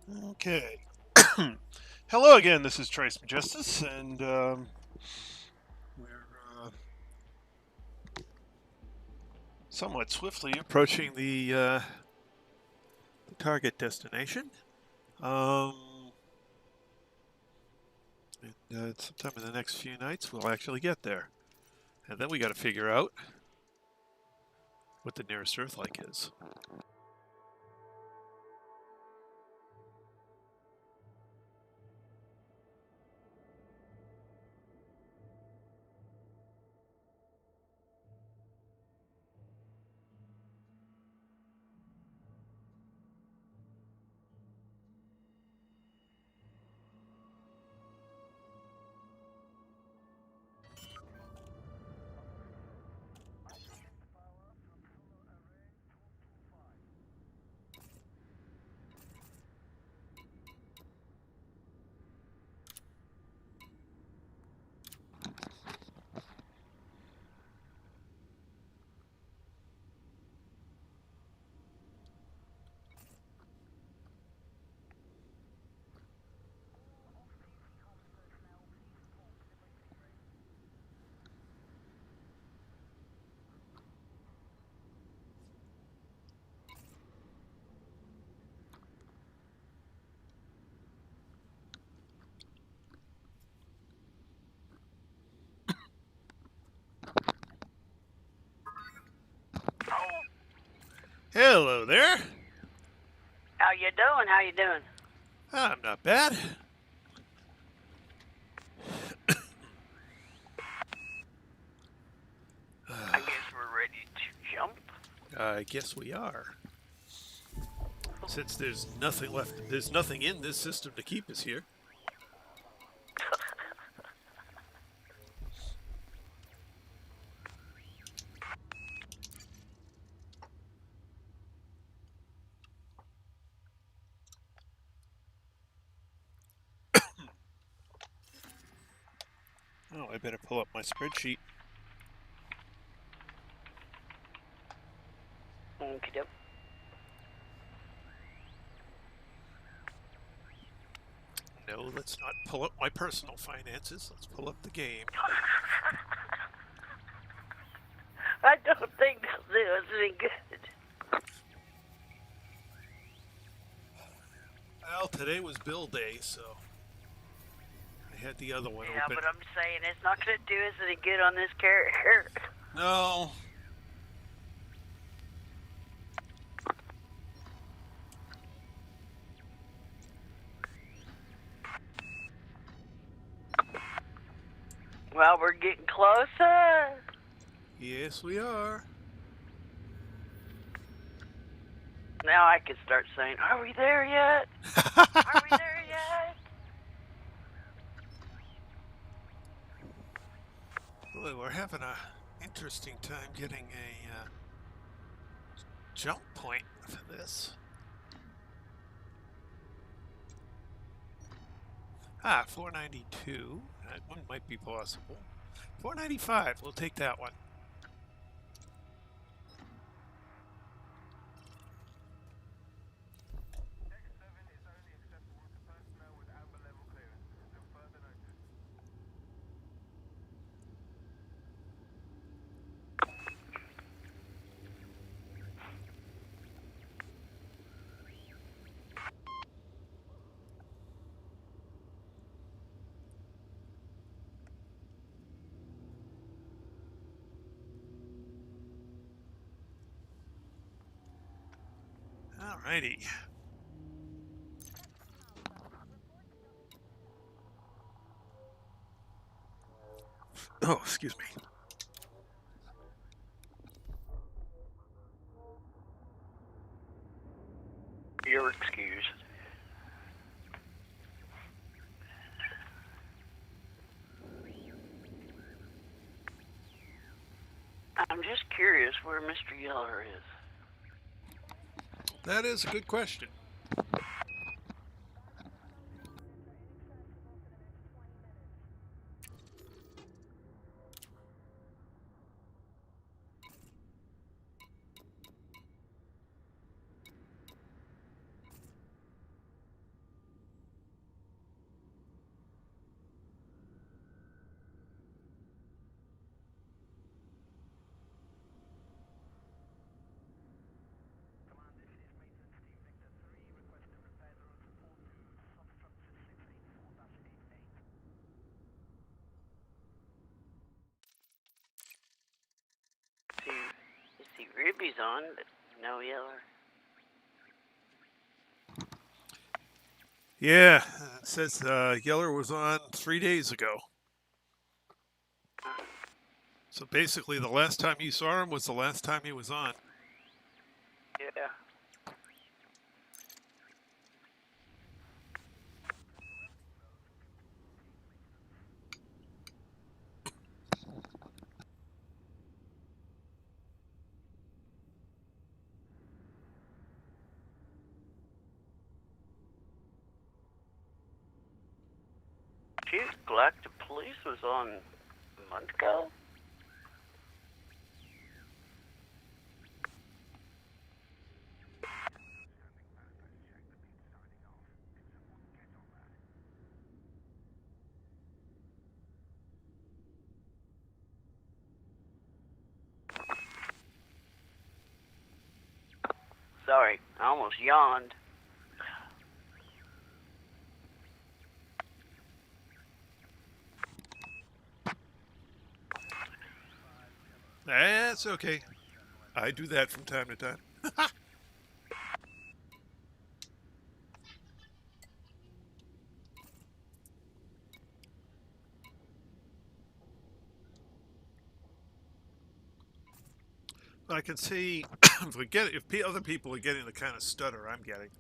Okay. Hello again, this is Trace Majestus, and we're somewhat swiftly approaching the target destination. And sometime in the next few nights, we'll actually get there. And then we got to figure out what the nearest Earth-like is. Hello there. How you doing? How you doing? I'm not bad. I guess we're ready to jump. I guess we are. Since there's nothing left, there's nothing in this system to keep us here. Oh, I better pull up my spreadsheet. Okie doke. No, let's not pull up my personal finances. Let's pull up the game. I don't think they'll do us any good. Well, today was bill day, so I had the other one Yeah, open. but I'm saying it's not going to do us any good on this carrier. No. Well, we're getting closer. Yes, we are. Now I can start saying, are we there yet? Are we there yet? Boy, we're having a interesting time getting a jump point for this. 492. That one might be possible. 495. We'll take that one. Alrighty. Oh, excuse me. You're excused. I'm just curious where Mr. Yeller is. That is a good question. Ruby's on, but no Yeller. Yeah, it says Yeller was on 3 days ago. So basically, the last time you saw him was the last time he was on. Yeah. Shoot, Galactic Police was on a month ago. Sorry, I almost yawned. That's okay. I do that from time to time. I can see if other people are getting the kind of stutter I'm getting,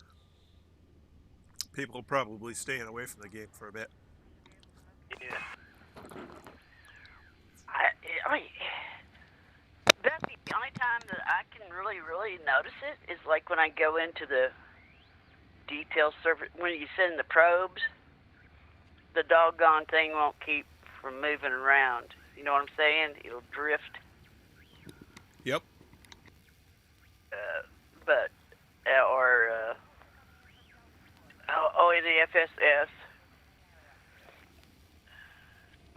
people are probably staying away from the game for a bit. Yeah. I mean, that's the only time that I can really notice it is like when I go into the detail server, when you send the probes, the doggone thing won't keep from moving around. You know what I'm saying? It'll drift. Yep. In the FSS,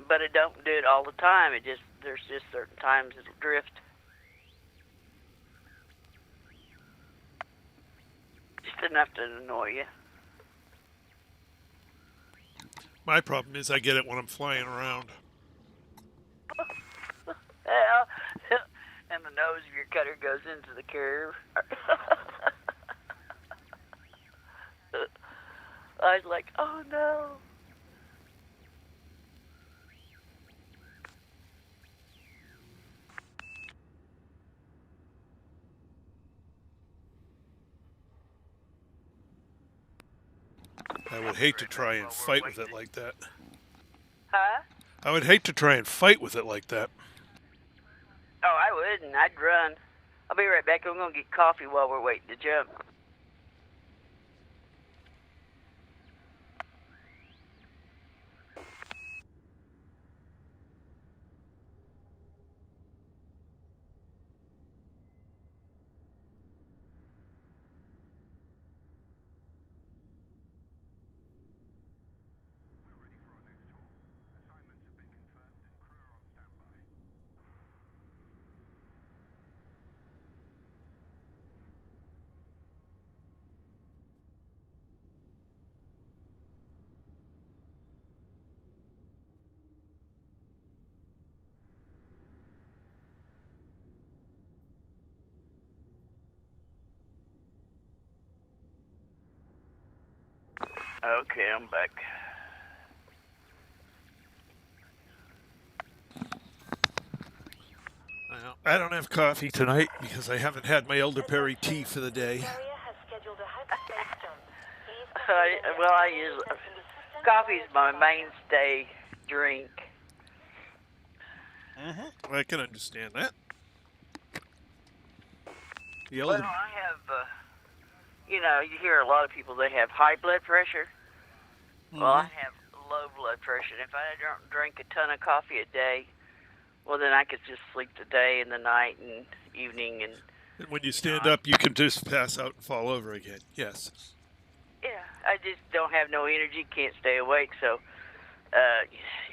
but it don't do it all the time. There's just certain times it'll drift. Just enough to annoy you. My problem is I get it when I'm flying around. And the nose of your cutter goes into the curve. I was like, oh no. I would hate to try and fight with it like that. Huh? I would hate to try and fight with it like that. Oh, I wouldn't. I'd run. I'll be right back. I'm going to get coffee while we're waiting to jump. Okay, I'm back. I don't have coffee tonight because I haven't had my elderberry tea for the day. I use coffee's my mainstay drink. I can understand that. Well, I have, you hear a lot of people, they have high blood pressure. Well, I have low blood pressure. And if I don't drink a ton of coffee a day, well, then I could just sleep the day and the night and evening. And when you stand up, you can just pass out and fall over again. Yes. Yeah, I just don't have no energy, can't stay awake. So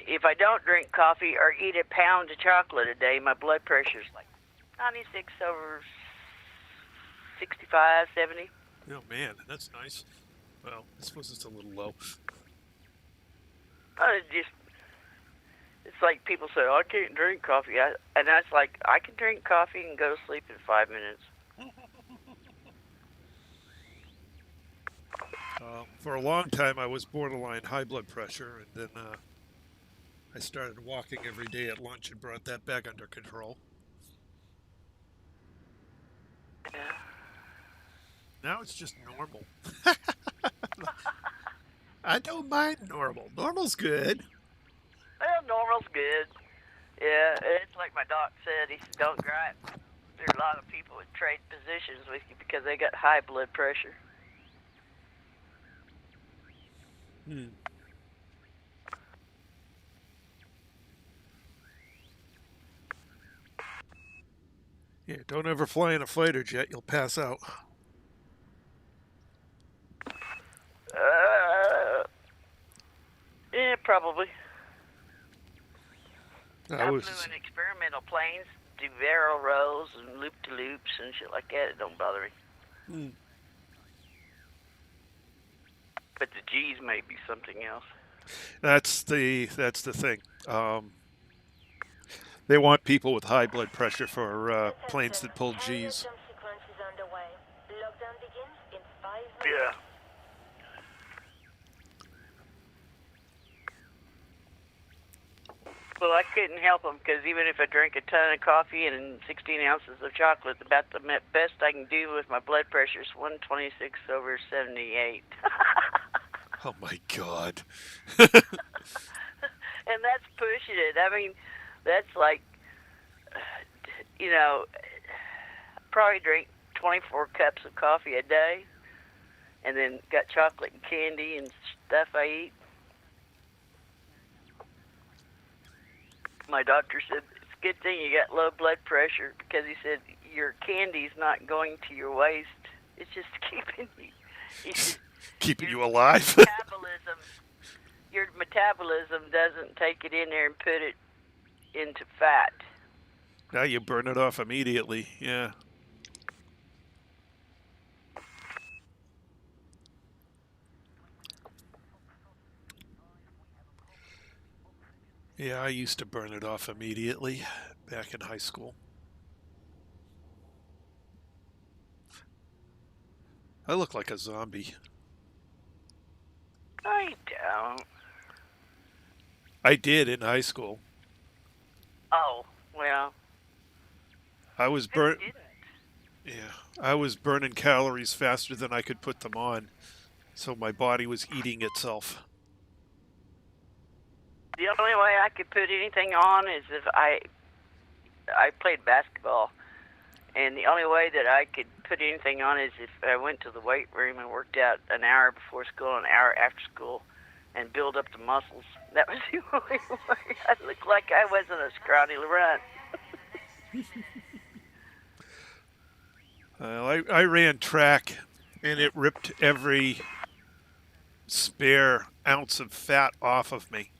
if I don't drink coffee or eat a pound of chocolate a day, my blood pressure's like 96 over 65, 70. Oh, man, that's nice. Well, I suppose it's a little low. It's like people say, oh, I can't drink coffee. And that's like, I can drink coffee and go to sleep in 5 minutes. For a long time, I was borderline high blood pressure, and then I started walking every day at lunch and brought that back under control. Yeah. Now it's just normal. I don't mind normal. Normal's good. Well, normal's good. Yeah, it's like my doc said. He said, don't gripe. There are a lot of people that trade positions with you because they got high blood pressure. Yeah, don't ever fly in a fighter jet. You'll pass out. Yeah, probably. I flew in experimental planes, do barrel rolls and loop-to-loops and shit like that. It don't bother me. But the G's may be something else. That's the thing. They want people with high blood pressure for planes that pull G's. Yeah. Well, I couldn't help them because even if I drink a ton of coffee and 16 ounces of chocolate, about the best I can do with my blood pressure is 126/78. Oh my God. And that's pushing it. I mean, that's like, you know, I probably drink 24 cups of coffee a day and then got chocolate and candy and stuff I eat. My doctor said it's a good thing you got low blood pressure because he said your candy's not going to your waist. It's just keeping you alive. Your metabolism doesn't take it in there and put it into fat. Now you burn it off immediately. Yeah. Yeah, I used to burn it off immediately back in high school. I look like a zombie. I don't. I did in high school. Oh, well. I was I was burning calories faster than I could put them on. So my body was eating itself. The only way I could put anything on is if I played basketball. And the only way that I could put anything on is if I went to the weight room and worked out an hour before school, an hour after school, and build up the muscles. That was the only way. I looked like I wasn't a scrawny runt. I ran track, and it ripped every spare ounce of fat off of me.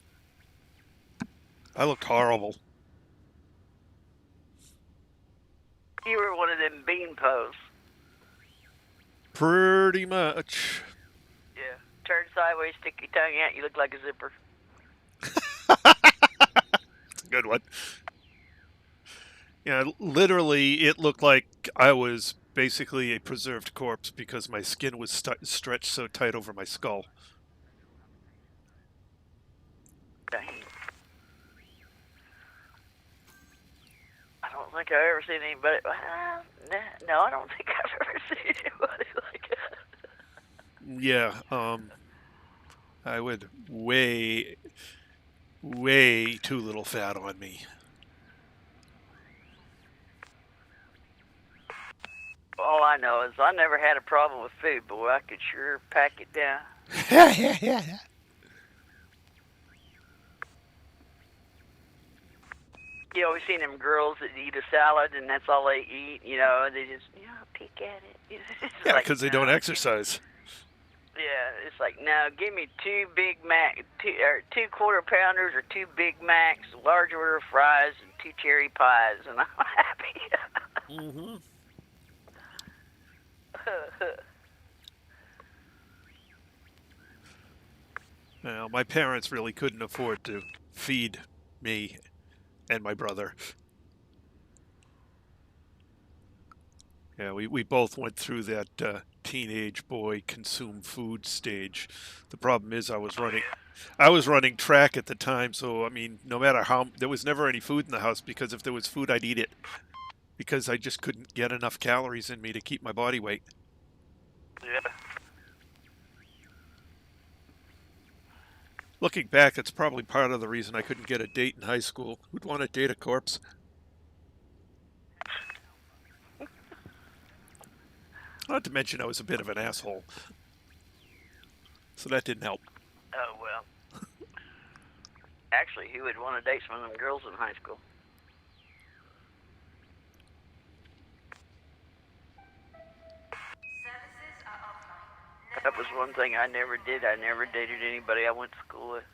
I looked horrible. You were one of them bean pose. Pretty much. Yeah. Turn sideways, stick your tongue out, you look like a zipper. That's a good one. Yeah, literally, it looked like I was basically a preserved corpse because my skin was stretched so tight over my skull. Dang. I don't think I've ever seen anybody. No, I don't think I've ever seen anybody like that. Yeah, I would way too little fat on me. All I know is I never had a problem with food, but I could sure pack it down. Yeah. You always seen them girls that eat a salad and that's all they eat, and they just, peek at it. Yeah, because they don't exercise. Yeah, it's like, no, give me two Big Mac, two quarter pounders or two Big Macs, a large order of fries, and 2 cherry pies, and I'm happy. Mm-hmm. Well, my parents really couldn't afford to feed me and my brother. Yeah, we both went through that teenage boy consume food stage. The problem is I was running track at the time, so I mean, no matter how there was never any food in the house because if there was food, I'd eat it because I just couldn't get enough calories in me to keep my body weight. Yeah. Looking back, it's probably part of the reason I couldn't get a date in high school. Who'd want to date a corpse? Not to mention I was a bit of an asshole. So that didn't help. Oh, well. Actually, who would want to date some of them girls in high school? That was one thing I never did. I never dated anybody I went to school with.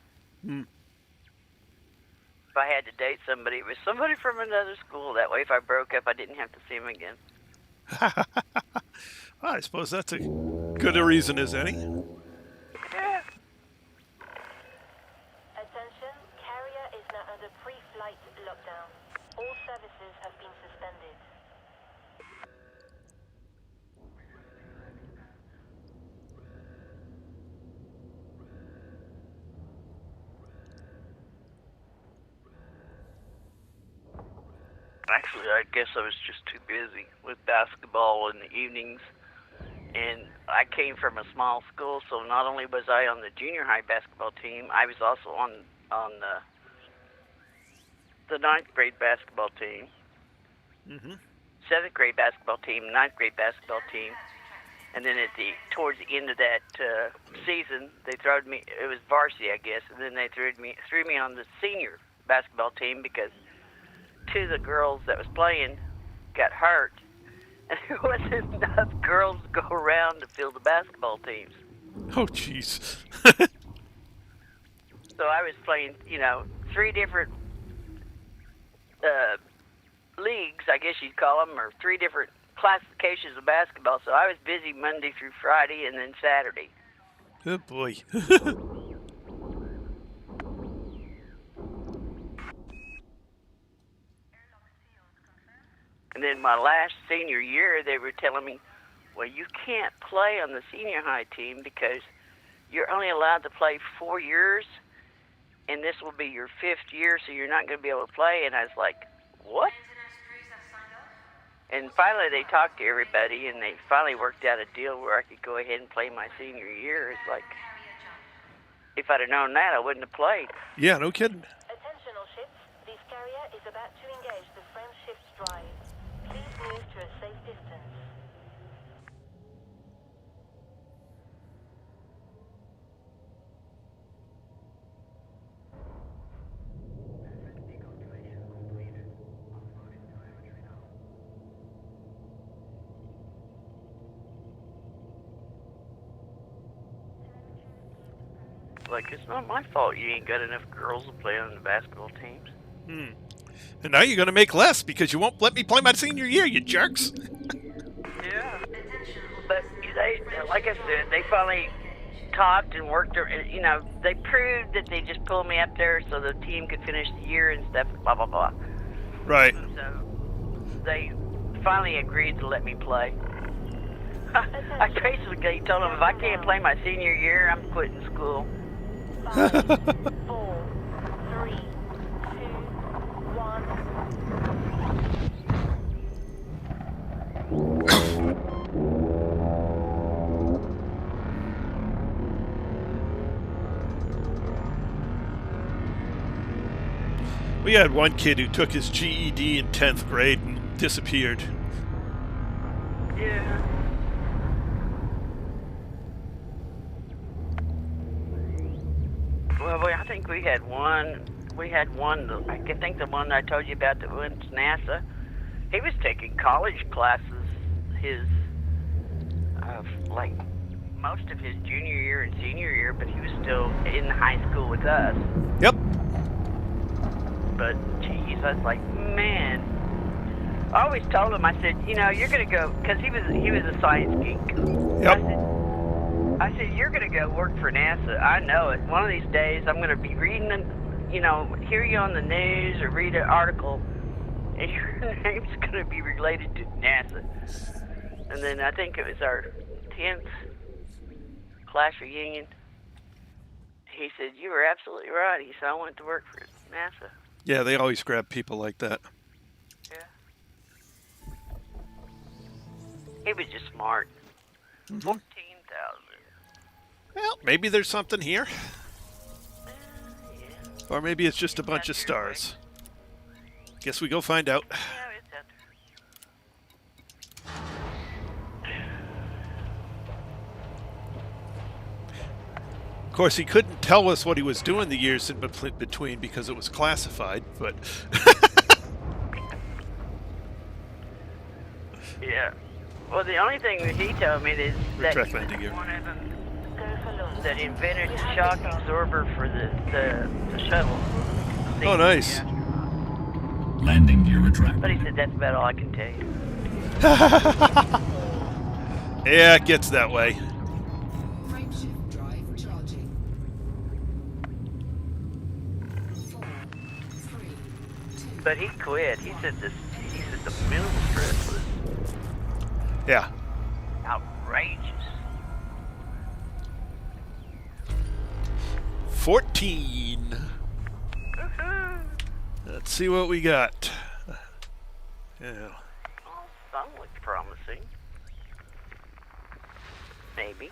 If I had to date somebody, it was somebody from another school. That way, if I broke up, I didn't have to see him again. I suppose that's a good a reason as any. Yeah. Attention, carrier is now under pre-flight lockdown. All services have been suspended. Actually, I guess I was just too busy with basketball in the evenings. And I came from a small school, so not only was I on the junior high basketball team, I was also on the ninth grade basketball team, 7th grade basketball team, ninth grade basketball team, and then towards the end of that season, they threw me. It was varsity, I guess, and then they threw me on the senior basketball team because two of the girls that was playing got hurt. And there wasn't enough girls to go around to fill the basketball teams. Oh, jeez. So I was playing, 3 different leagues, I guess you'd call them, or 3 different classifications of basketball. So I was busy Monday through Friday and then Saturday. Good boy. And then my last senior year, they were telling me, well, you can't play on the senior high team because you're only allowed to play 4 years, and this will be your 5th year, so you're not going to be able to play. And I was like, what? And finally, they talked to everybody, and they finally worked out a deal where I could go ahead and play my senior year. It's like, if I'd have known that, I wouldn't have played. Yeah, no kidding. Attention all ships, this carrier is about to engage the frame shift drive. Please move to a safe distance. Like, it's not my fault you ain't got enough girls to play on the basketball teams. And now you're going to make less because you won't let me play my senior year, you jerks. Yeah. But like I said, they finally talked and worked, they proved that they just pulled me up there so the team could finish the year and stuff, blah, blah, blah. Right. So they finally agreed to let me play. I basically told them if I can't play my senior year, I'm quitting school. 5, 4, 3, 2, 1. We had one kid who took his GED in 10th grade and disappeared. Yeah. Well, I think we had one. I can think the one I told you about that went to NASA. He was taking college classes. Like most of his junior year and senior year, but he was still in high school with us. Yep. But geez, I was like, man. I always told him. I said, you're gonna go because he was a science geek. Yep. I said, you're going to go work for NASA. I know it. One of these days, I'm going to be reading, you know, hear you on the news or read an article, and your name's going to be related to NASA. And then I think it was our 10th class reunion. He said, you were absolutely right. He said, I went to work for NASA. Yeah, they always grab people like that. Yeah. He was just smart. 14,000. Well, maybe there's something here. Yeah. Or maybe it's just a bunch of stars. Guess we go find out. Yeah, it's out there. Of course, he couldn't tell us what he was doing the years in between because it was classified, but... Yeah. Well, the only thing that he told me is that Retract he was landing gear. one of them that invented the shock absorber for the shuttle. Oh, nice. Landing gear retract. But he said that's about all I can tell you. Yeah, it gets that way. Frameshift drive charging. 4, 3, 2. But he quit. He said the moon stress was Yeah. outrageous. 14. Woohoo! Let's see what we got. Yeah. Well, some look promising. Maybe.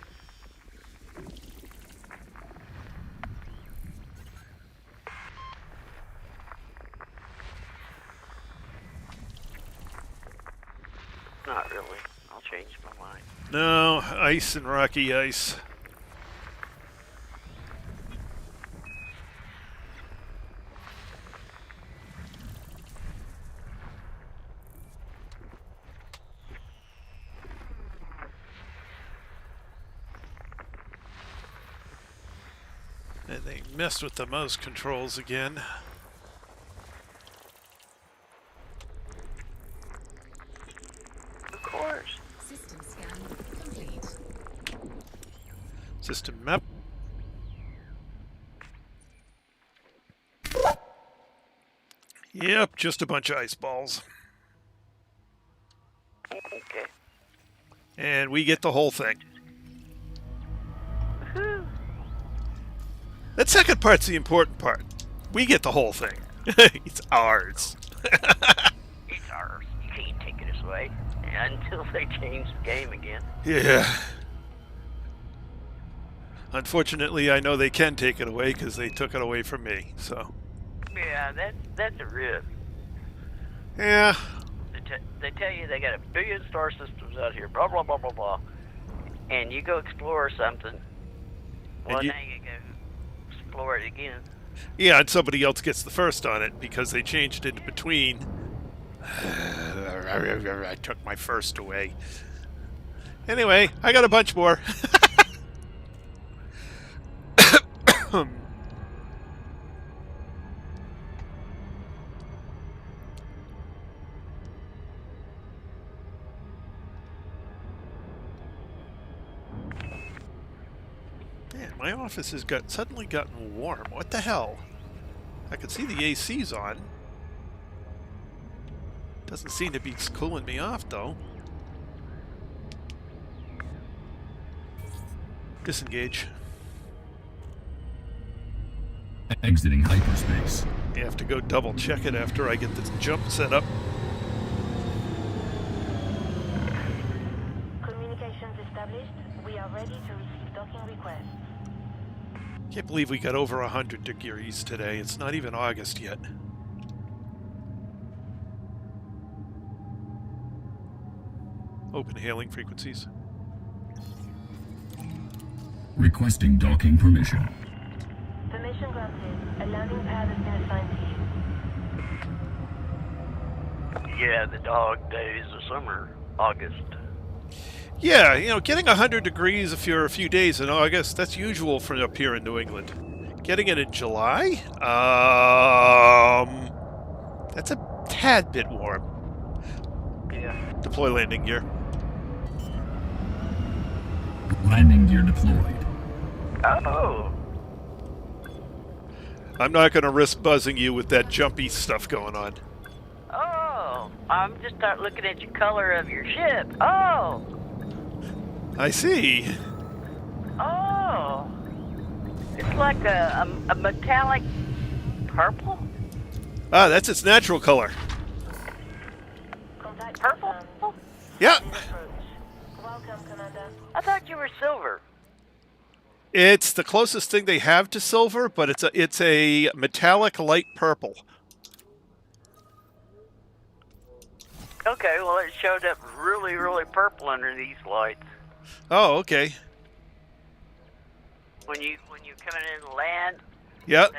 Not really. I'll change my mind. No, ice and rocky ice. And they messed with the mouse controls again. Of course. System scan complete. System map. Yep, just a bunch of ice balls. Okay. And we get the whole thing. Woohoo! That second part's the important part. We get the whole thing. It's ours. It's ours. You can't take it away until they change the game again. Yeah. Unfortunately, I know they can take it away because they took it away from me. So, Yeah, that's a rip. yeah. They tell you they got 1 billion star systems out here, blah, blah, blah, blah, blah. And you go explore something. Well, you- now you go explore it again. Yeah, and somebody else gets the first on it because they changed it in between. I took my first away. Anyway, I got a bunch more. Man, my office has suddenly gotten warm. What the hell? I can see the AC's on. Doesn't seem to be cooling me off, though. Disengage. Exiting hyperspace. You have to go double check it after I get this jump set up. Communications established. We are ready to receive docking requests. Can't believe we got over 100 degrees today. It's not even August yet. Open hailing frequencies. Requesting docking permission. Permission granted. A landing pad has been assigned to you. Yeah, the dog days of summer, August. Yeah, you know, getting 100 degrees for a few days in August, that's usual for up here in New England. Getting it in July? That's a tad bit warm. Yeah. Deploy landing gear. Landing gear deployed. Oh. I'm not going to risk buzzing you with that jumpy stuff going on. Oh, I'm just start looking at your color of your ship. Oh, I see. oh, it's like a metallic purple. Ah, that's its natural color. Contact Purple? confirmed. Yeah. In approach. Welcome, Commander. I thought you were silver. It's the closest thing they have to silver, but it's a metallic light purple. Okay, well it showed up really, really purple under these lights. Oh, okay. When you coming in to land, Yep.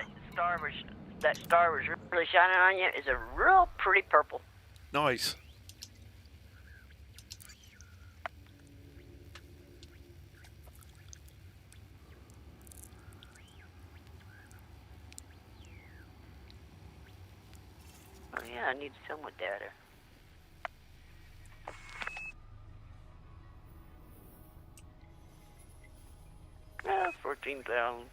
that star was really shining on you. It's a real pretty purple. Nice. Oh yeah, I need somewhat data. 14,000.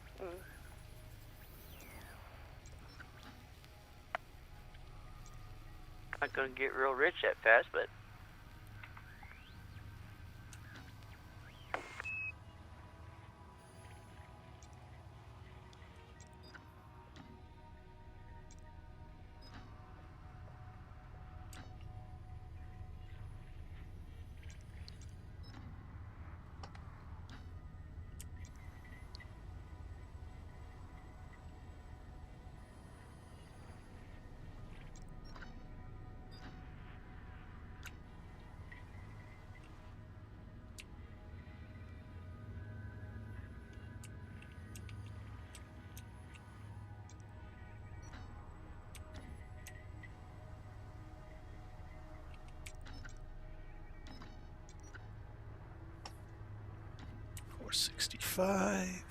Not gonna get real rich that fast, but $465.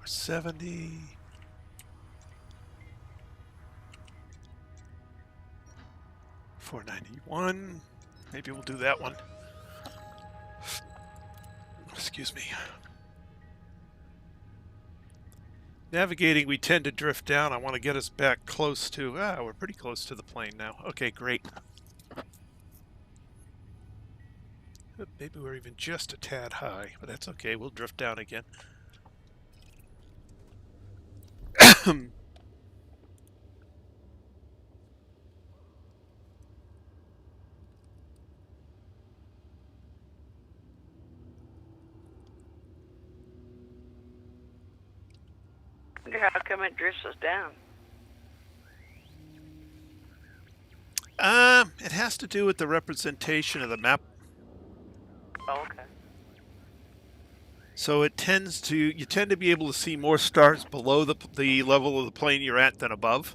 470. $491. Maybe we'll do that one. Excuse me. Navigating, we tend to drift down. I want to get us back close to... we're pretty close to the plane now. Okay, great. Maybe we're even just a tad high, but that's okay. We'll drift down again. I wonder how come it drifts us down. It has to do with the representation of the map. Oh, okay. So it tends to, you tend to be able to see more stars below the level of the plane you're at than above.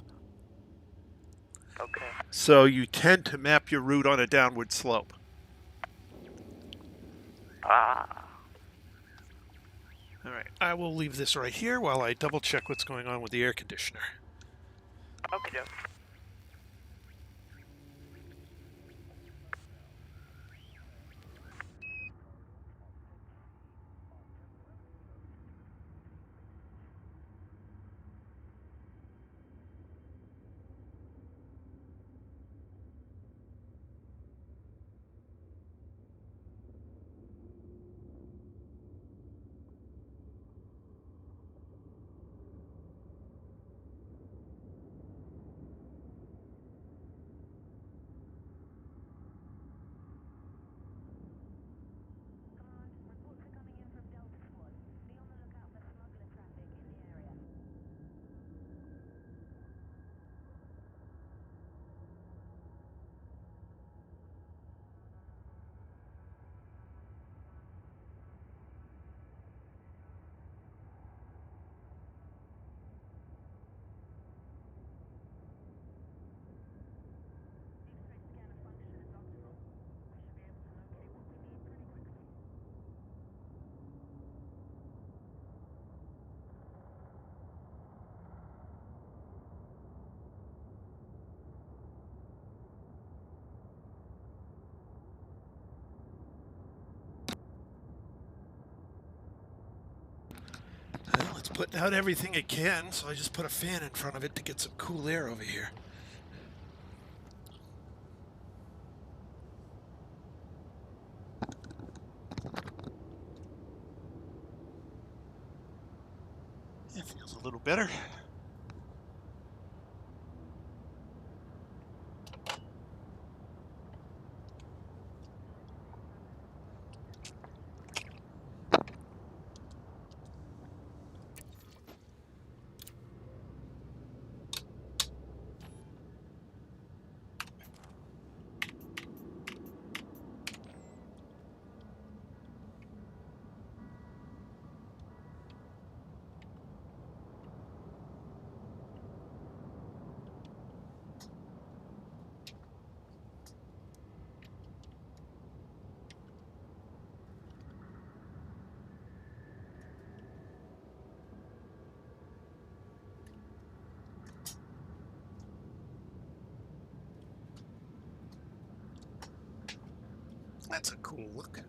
Okay. So you tend to map your route on a downward slope. Ah. All right, I will leave this right here while I double check what's going on with the air conditioner. Okay, doke. It's putting out everything it can, so I just put a fan in front of it to get some cool air over here. It feels a little better. That's a cool look.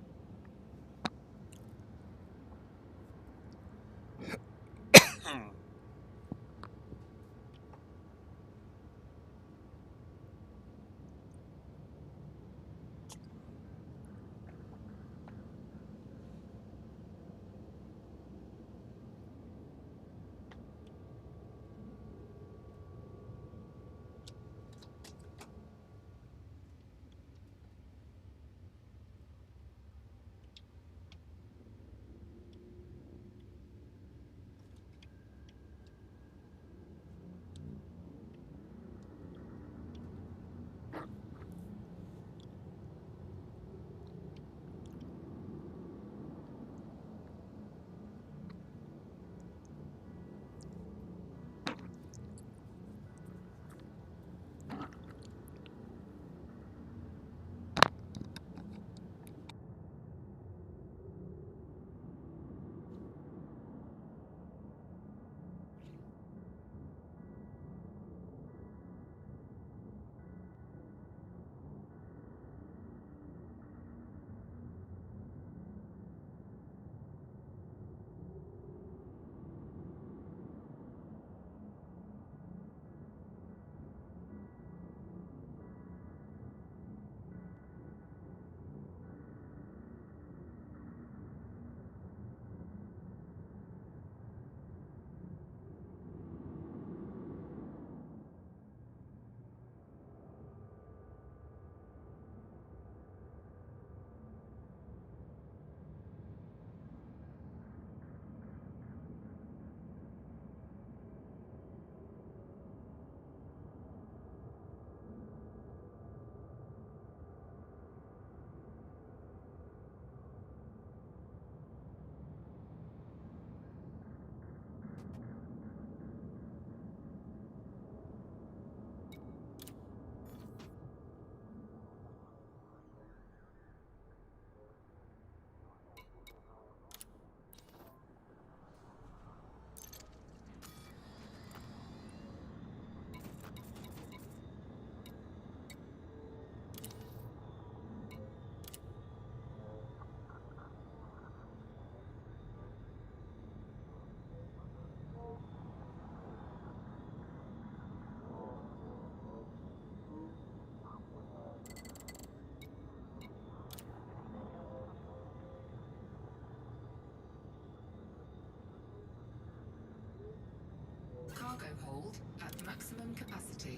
Cargo hold at maximum capacity.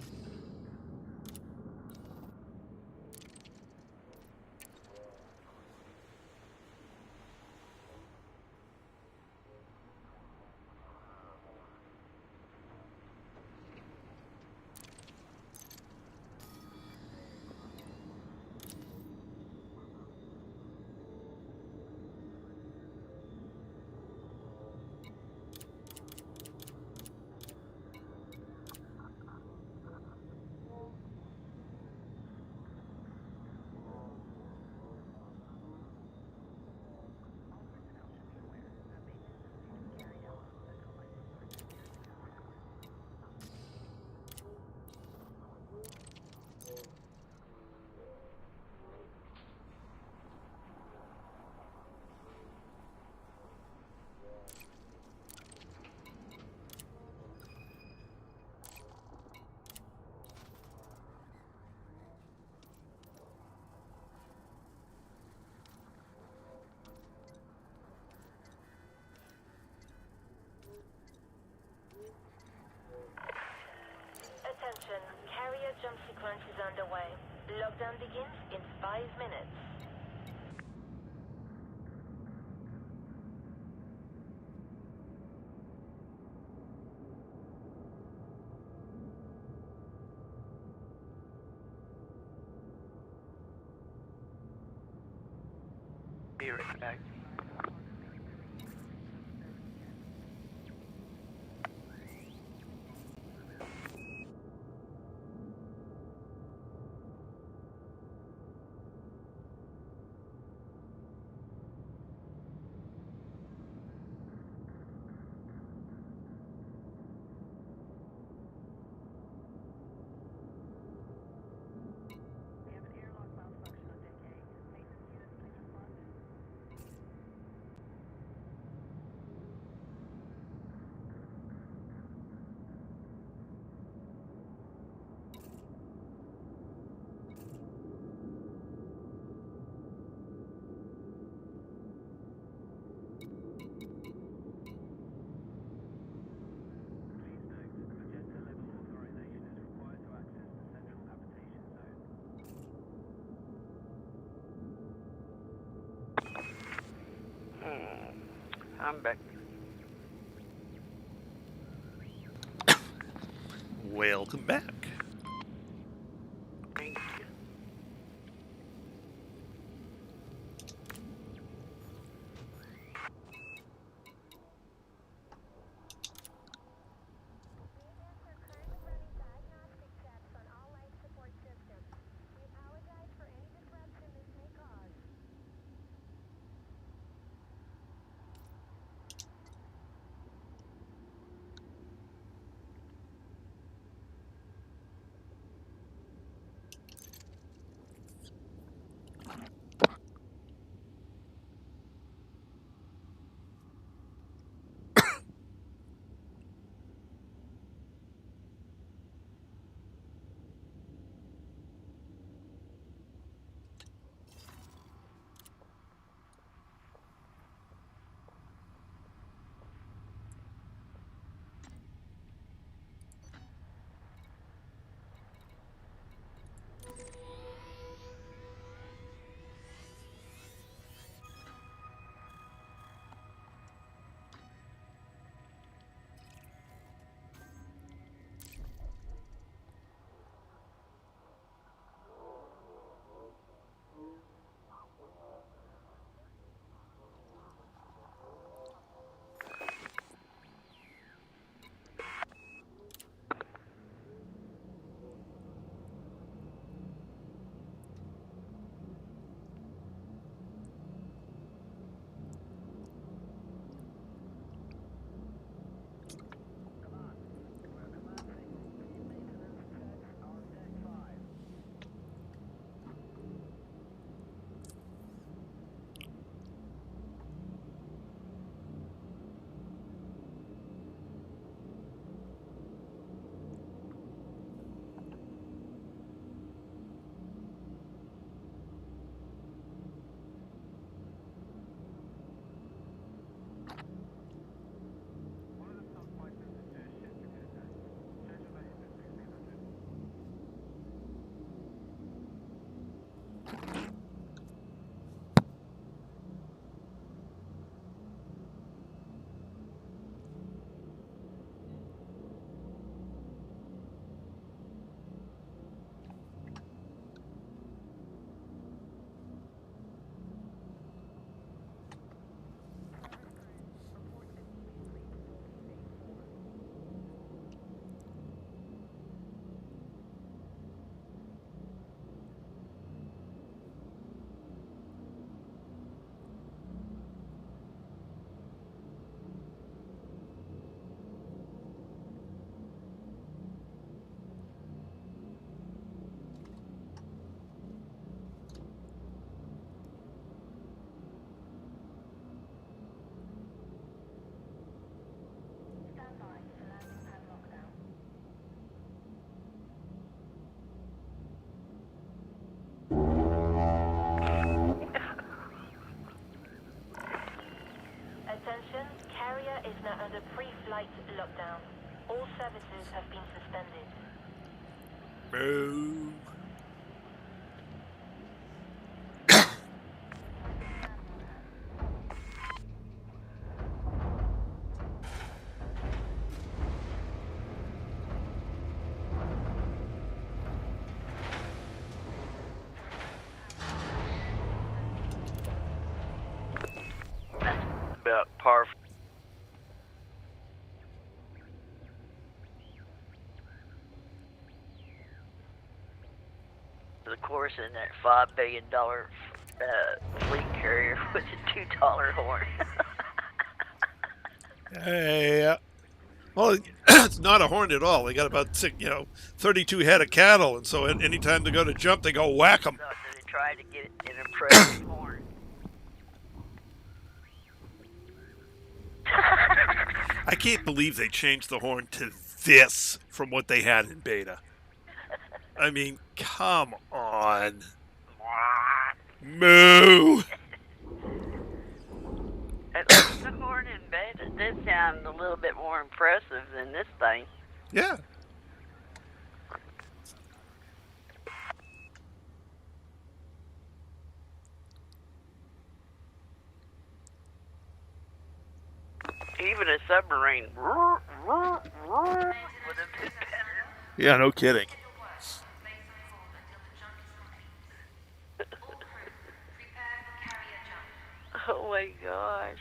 begins in 5 minutes. Be right back. I'm back. Welcome back. Thank you. Attention, carrier is now under pre-flight lockdown. All services have been suspended. Boo. about par. Of course, in that $5 billion fleet carrier with a $2 horn. Hey, well, it's not a horn at all. They got about 32 head of cattle, and so anytime they go to jump, they go whack them. So they try to get an impressive horn. I can't believe they changed the horn to this from what they had in beta. I mean, come on. Moo! At least the horn in beta did sound a little bit more impressive than this thing. Yeah. Even a submarine would have been better. Yeah, no kidding. Oh my gosh.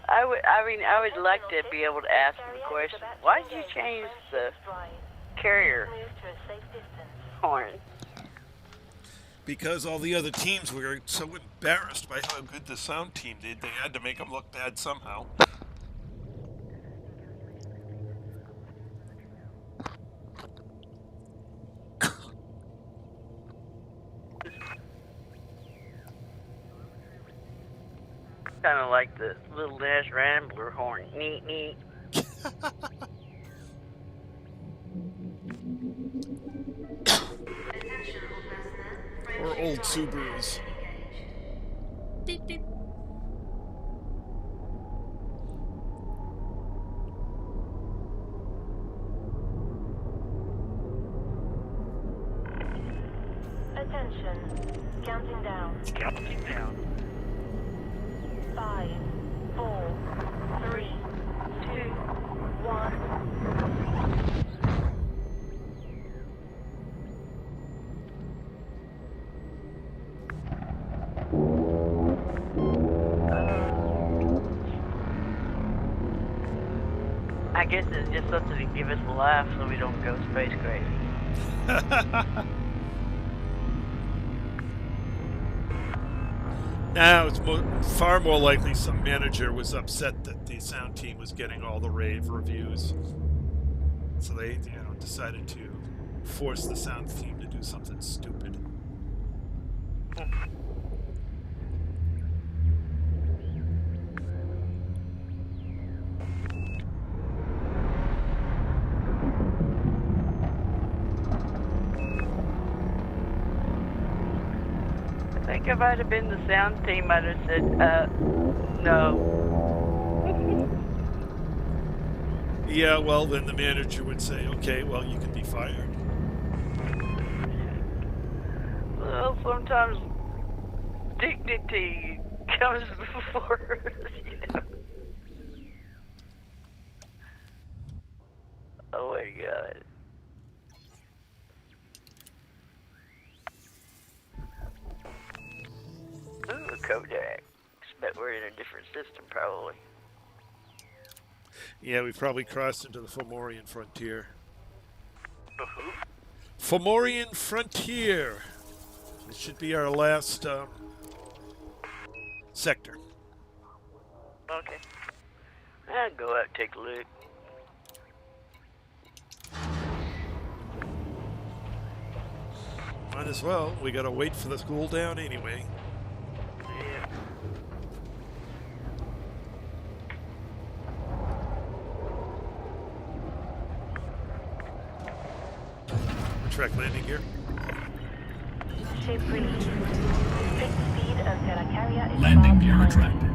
I would like to be able to ask them a question. Why did you change the carrier horn? Because all the other teams were so embarrassed by how good the sound team did, they had to make them look bad somehow. Kind of like the little Nash Rambler horn. Neat, neat. Or old Subarus. Beep, beep. Attention. Counting down. Counting down. 5, 4, 3, 2, 1. I guess it's just something to give us a laugh so we don't go space crazy. Now it's far more likely some manager was upset that the sound team was getting all the rave reviews, so they decided to force the sound team to do something stupid. I think if I'd have been the sound team, I'd have said, no. Yeah, well, then the manager would say, okay, well, you can be fired. Well, sometimes dignity comes before, you know. Oh my God. Ooh, Kodak. Bet we're in a different system, probably. Yeah, we've probably crossed into the Fomorian frontier. Who? Fomorian frontier. This should be our last sector. Okay. I'll go out and take a look. Might as well. We gotta wait for the cool down anyway. Yeah. Track landing gear. Ship released. Restrict speed until a carrier is Landing far gear behind. retracted.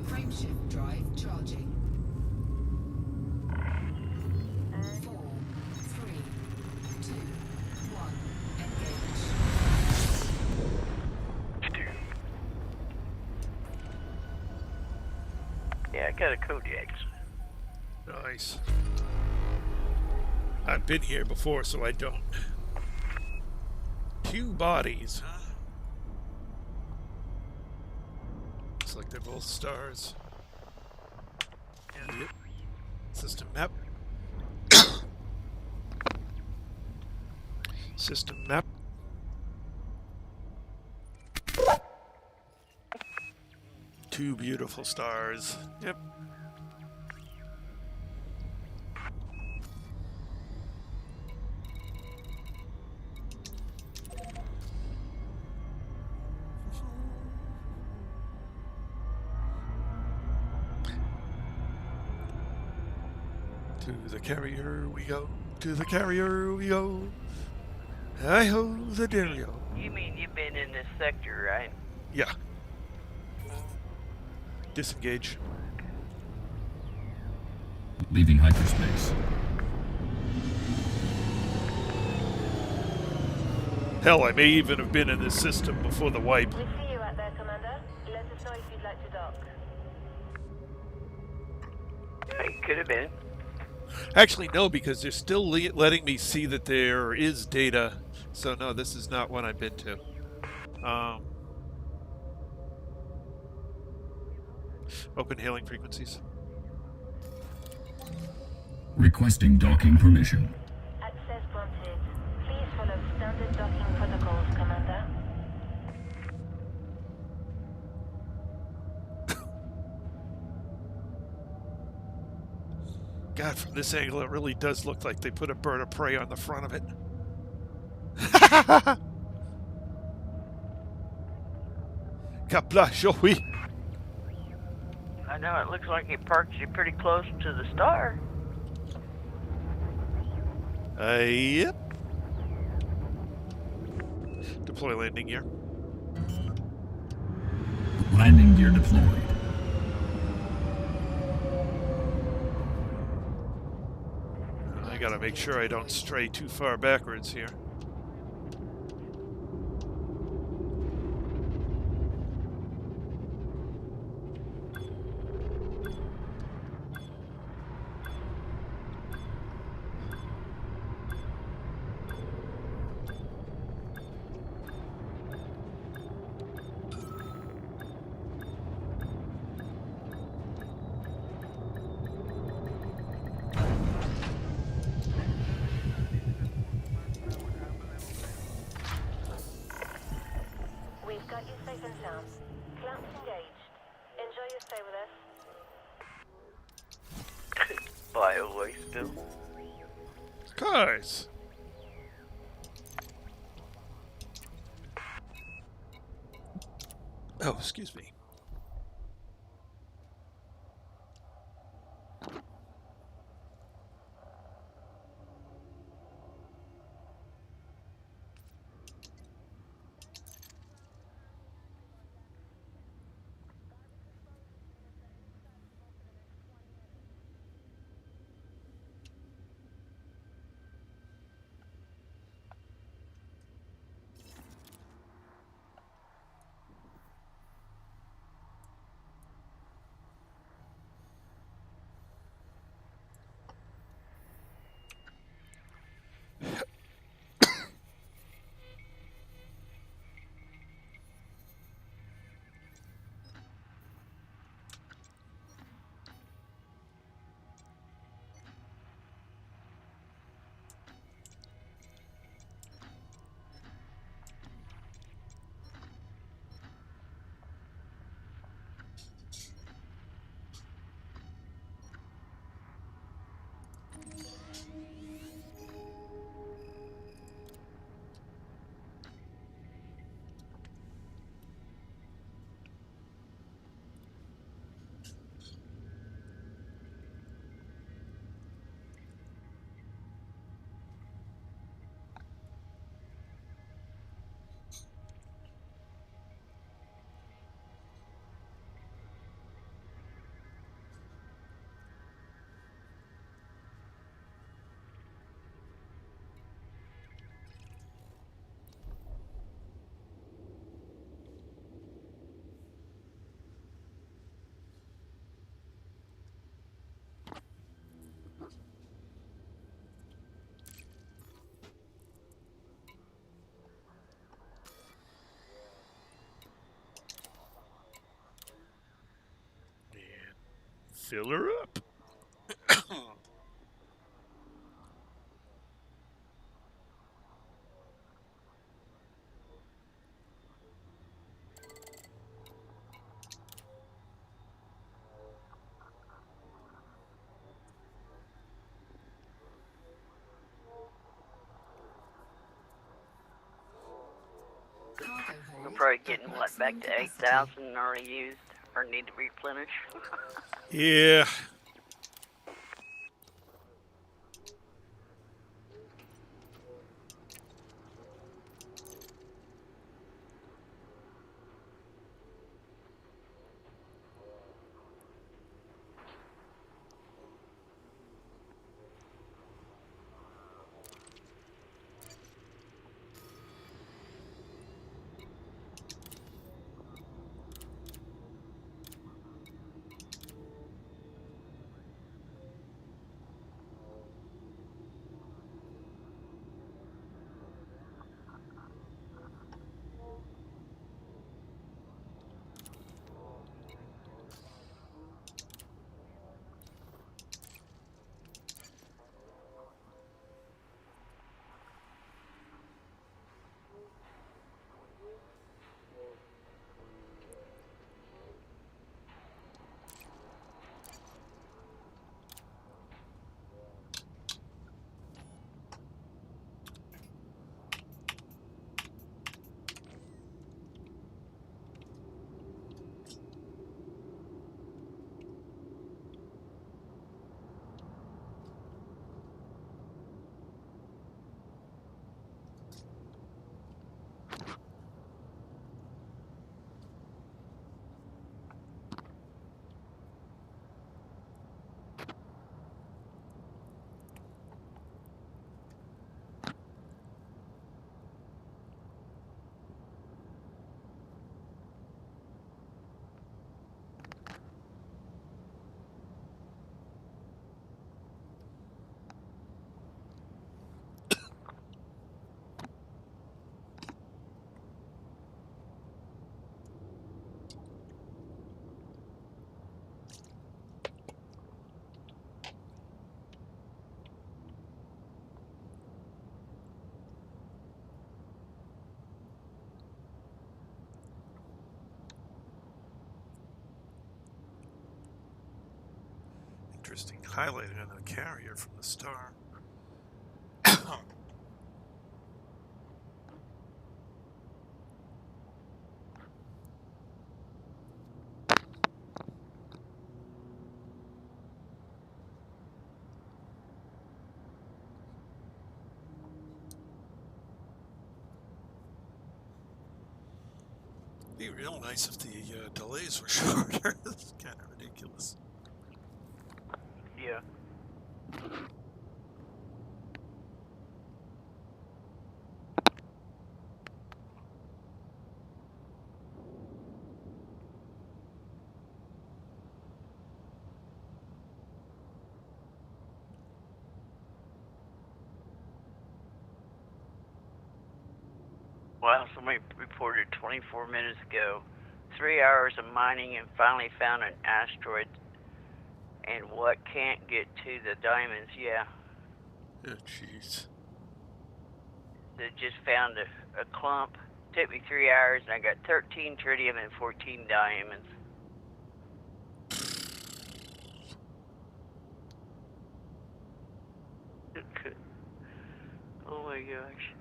Frameshift drive charging. 4, 3, 2, 1. Engage. Yeah, I got a Kodiak. Nice. I've been here before, so I don't. 2 bodies, huh? Looks like they're both stars. Yep. System map. System map. Two beautiful stars. Yep. To the carrier we go. To the carrier we go. Hi-ho, the derio. You mean you've been in this sector, right? Yeah. Disengage. Leaving hyperspace. Hell, I may even have been in this system before the wipe. We see you out there, Commander. Let us know if you'd like to dock. It could have been. Actually, no, because they're still letting me see that there is data. So, no, this is not one I've been to. Open hailing frequencies. Requesting docking permission. Access granted. Please follow standard docking protocols, Commander. God, from this angle, it really does look like they put a bird of prey on the front of it. Kapla, oui. I know it looks like it parks you pretty close to the star. Yep. Deploy landing gear. Landing gear deployed. I gotta make sure I don't stray too far backwards here. We've got you safe and sound. Clamps engaged. Enjoy your stay with us. Byeia way still. Cars. Oh, excuse me. Fill her up. Cargo We're hold probably at getting what maximum back to capacity. 8,000 already used or need to replenish. Yeah. Interesting highlighted on the carrier from the star. Be real nice if the delays were shorter. It's kind of ridiculous. Yeah. Wow, somebody reported 24 minutes ago, 3 hours of mining and finally found an asteroid. And what can't get to the diamonds? Yeah, Oh, jeez. they just found a clump. Took me 3 hours, and I got 13 tritium and 14 diamonds. Oh my gosh.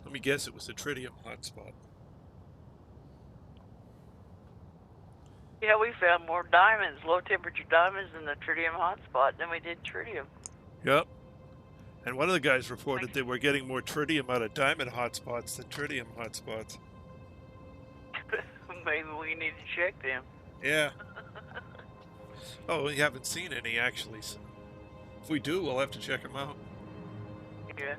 Let me guess, it was a tritium hotspot. Yeah, we found more diamonds, low temperature diamonds in the tritium hotspot than we did tritium. Yep. And one of the guys reported they were getting more tritium out of diamond hotspots than tritium hotspots. Maybe we need to check them. Yeah. Oh, we haven't seen any, actually. So if we do, we'll have to check them out. Yeah.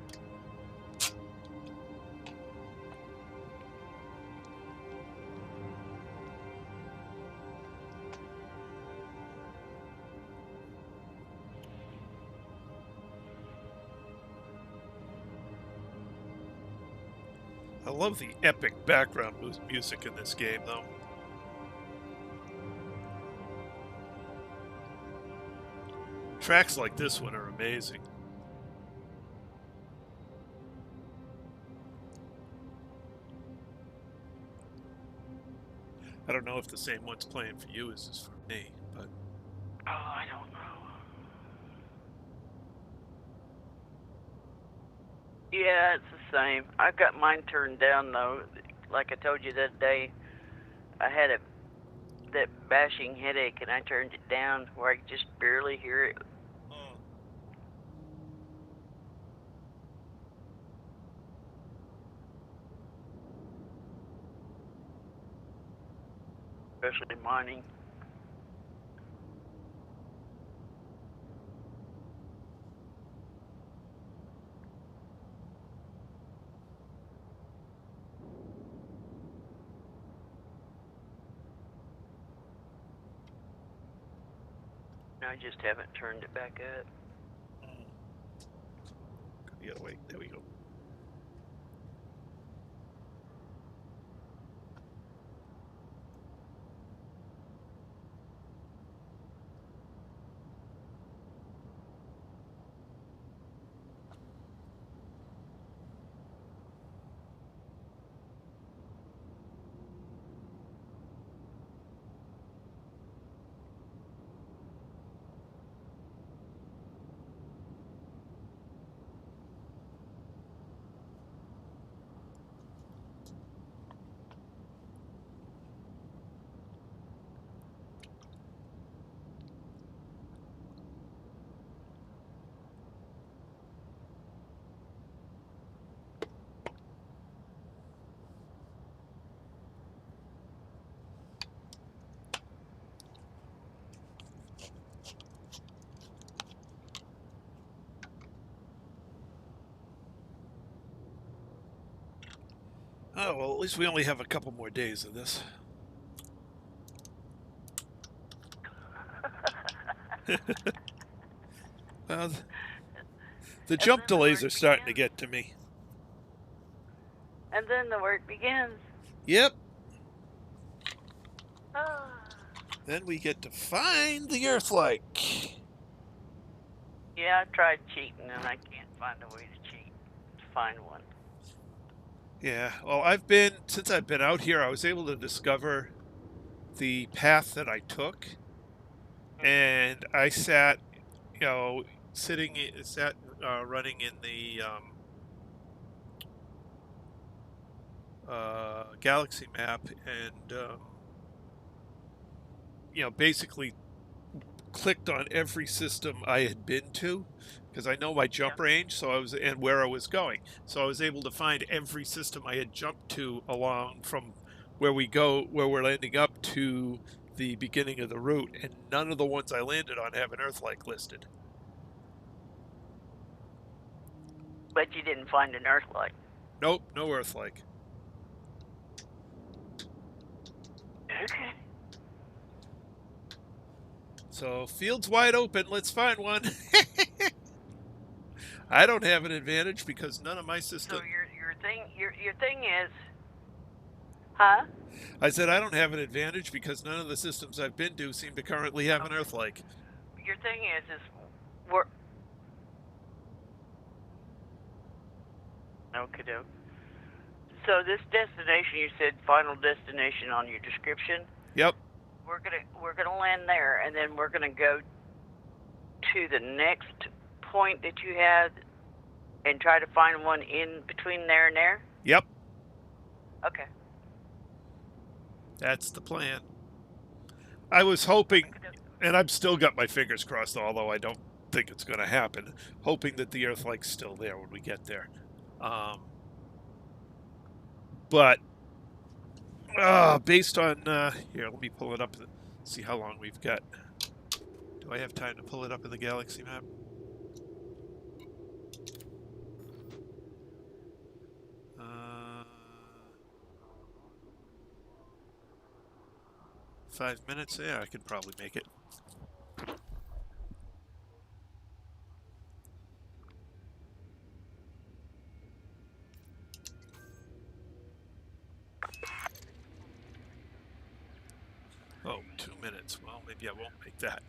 love the epic background music in this game, though. Tracks like this one are amazing. I don't know if the same one's playing for you as is for me, but... Oh, I don't know. Yeah, it's the same. I got mine turned down, though. Like I told you that day, I had that bashing headache, and I turned it down where I could just barely hear it. Especially mining. I just haven't turned it back up. The other way. There we go. Oh, well, at least we only have a couple more days of this. Well, the jump delays are starting to get to me. And then the work begins. Yep. Oh. Then we get to find the Earth-like. Yeah, I tried cheating, and I can't find a way to cheat. To find one. Yeah, well, since I've been out here, I was able to discover the path that I took. And I sat, running in the galaxy map and, basically clicked on every system I had been to because I know my jump range, and where I was going. So I was able to find every system I had jumped to along from where we're landing up to the beginning of the route, and none of the ones I landed on have an Earth-like listed. But you didn't find an Earth-like. Nope, no Earth-like. Okay. So, field's wide open. Let's find one. I don't have an advantage because none of my systems... So your thing is... Huh? I said I don't have an advantage because none of the systems I've been to seem to currently have an Earth-like. Your thing is we're... Okay, doke. So this destination, you said final destination on your description? Yep. We're gonna land there, and then we're gonna go to the next point that you had and try to find one in between there and there? Yep. Okay. That's the plan. I was hoping, and I've still got my fingers crossed, although I don't think it's going to happen, hoping that the Earth-like's still there when we get there. But based on... here, let me pull it up and see how long we've got. Do I have time to pull it up in the galaxy map? Uh, 5 minutes? Yeah, I could probably make it. minutes. Well, maybe I won't make that.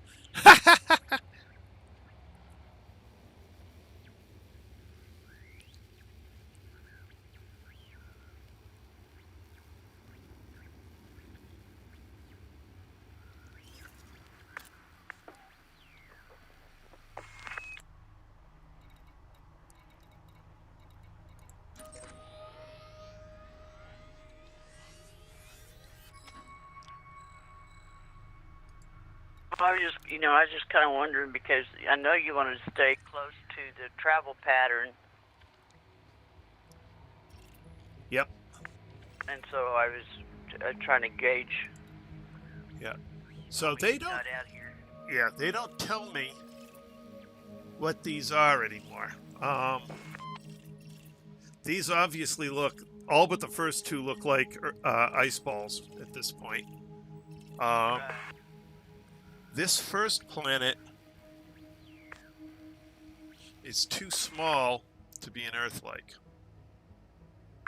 I was just kind of wondering because I know you want to stay close to the travel pattern, Yep. and so I was trying to gauge. Yeah. So they don't. Not out here. Yeah, they don't tell me what these are anymore. These obviously look, all but the first two look like ice balls at this point. This first planet is too small to be an Earth-like.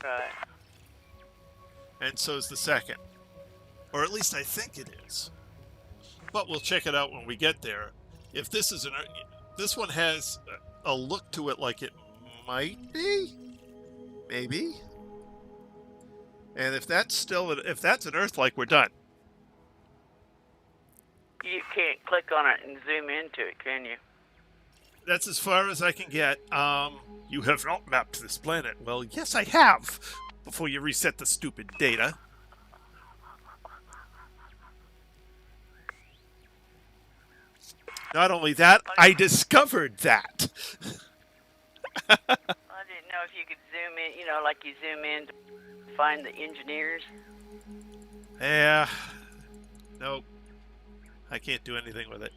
Right. And so is the second. Or at least I think it is. But we'll check it out when we get there. If this is this one has a look to it like it might be, maybe. And if that's an Earth-like, we're done. You can't click on it and zoom into it, can you? That's as far as I can get. You have not mapped this planet. Well, yes, I have. Before you reset the stupid data. Not only that, I discovered that. I didn't know if you could zoom in, like you zoom in to find the engineers. Yeah. Nope. I can't do anything with it.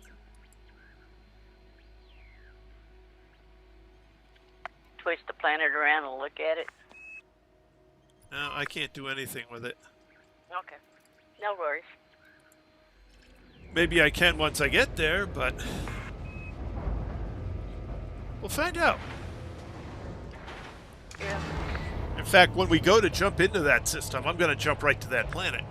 Twist the planet around and look at it. No, I can't do anything with it. Okay. No worries. Maybe I can once I get there, but we'll find out. Yeah. In fact, when we go to jump into that system, I'm going to jump right to that planet.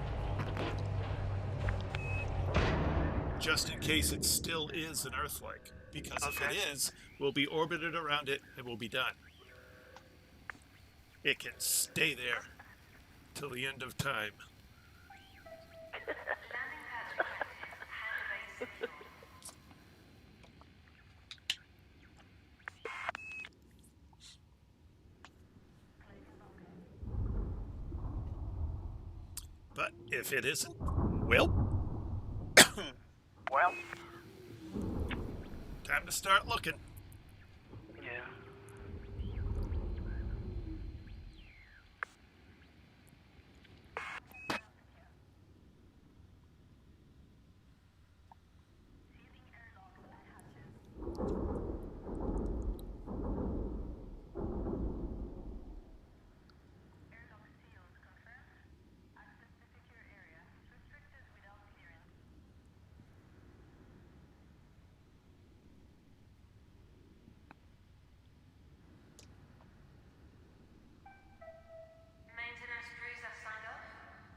Just in case it still is an Earth-like. Because if it is, we'll be orbited around it and we'll be done. It can stay there till the end of time. But if it isn't, well, Well, time to start looking. yeah. Maintenance crews have signed off.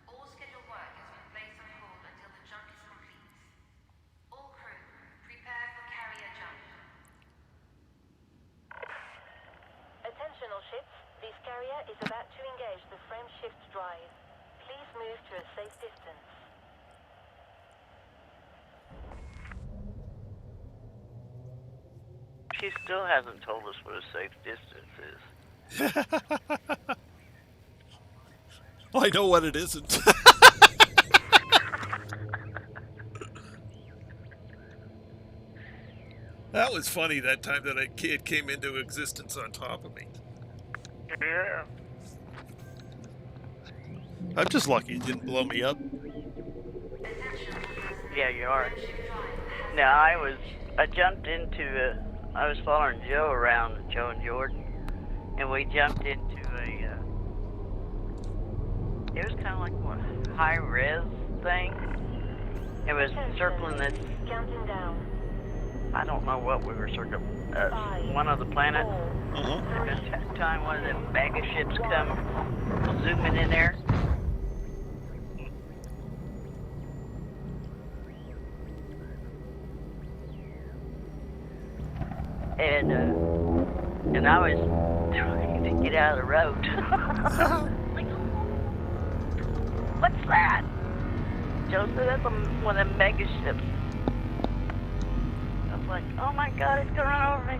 All scheduled work has been placed on hold until the jump is complete. All crew, prepare for carrier jump. Attention all ships. This carrier is about to engage the frame shift drive. Please move to a safe distance. She still hasn't told us what a safe distance is. Well, I know what it isn't. That was funny that time that it came into existence on top of me. Yeah. I'm just lucky it didn't blow me up. Yeah, you are. No, I jumped into I was following Joe around, Joe and Jordan, and we jumped into it was kind of like a high-res thing. It was circling this, Counting down. I don't know what we were circling, one of the planets. Uh-huh. This time one of them mega ships come zooming in there. and I was trying to get out of the road. Like, what's that? Joe said that's one of them mega ships. I was like, oh my God, it's gonna run over me.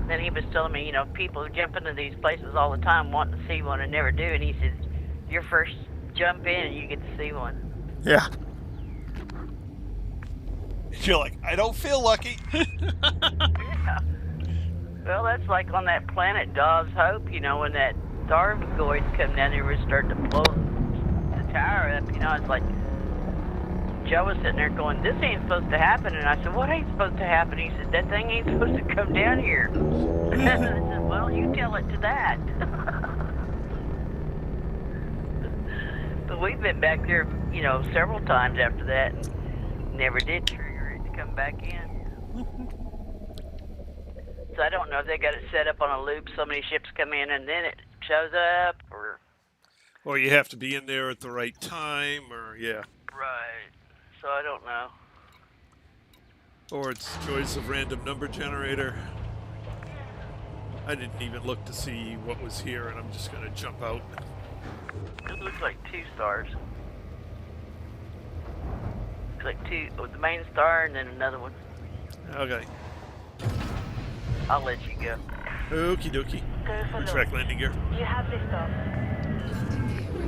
Then he was telling me, people jump into these places all the time wanting to see one and never do. And he said, your first jump in and you get to see one. Yeah. You're like, I don't feel lucky. Yeah. Well, that's like on that planet Dawes Hope, when that Thargoids come down there and start to blow the tower up, it's like Joe was sitting there going, this ain't supposed to happen. And I said, what ain't supposed to happen? He said, that thing ain't supposed to come down here. And I said, well, you tell it to that. But we've been back there, several times after that and never did trigger it to come back in. So I don't know if they got it set up on a loop, so many ships come in and then it shows up, or you have to be in there at the right time, or yeah. Right. So I don't know. Or it's choice of random number generator. I didn't even look to see what was here, and I'm just going to jump out. It looks like 2 stars. It's like 2, the main star and then another one. Okay. I'll let you go. Okie dokie. Retract landing gear. You have liftoff.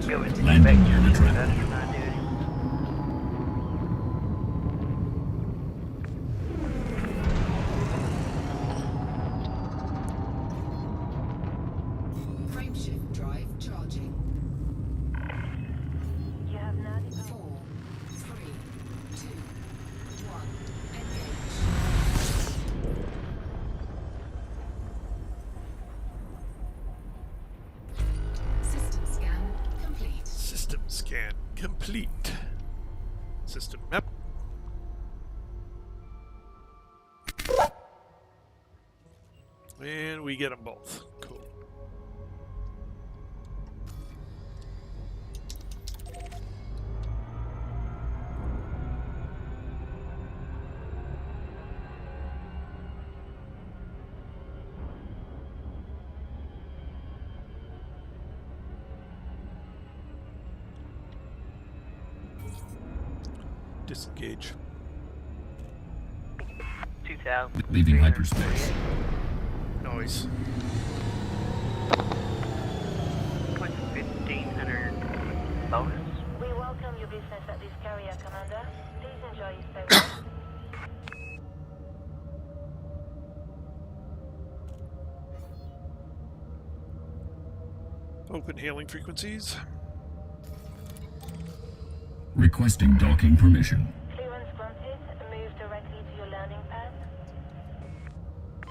Go with the Landing inspector. gear retracted. That's not doing it. Frameshift drive charging. You have now 4, 3, 2, 1. Engage. System scan complete. System scan complete. System map. And we get them both. Cool. Disengage. 2,000. Leaving hyperspace. Noise. What's 1,500 bonus? We welcome your business at this carrier, Commander. Please enjoy your stay with us. Open hailing frequencies. Requesting docking permission. Clearance granted. Move directly to your landing pad.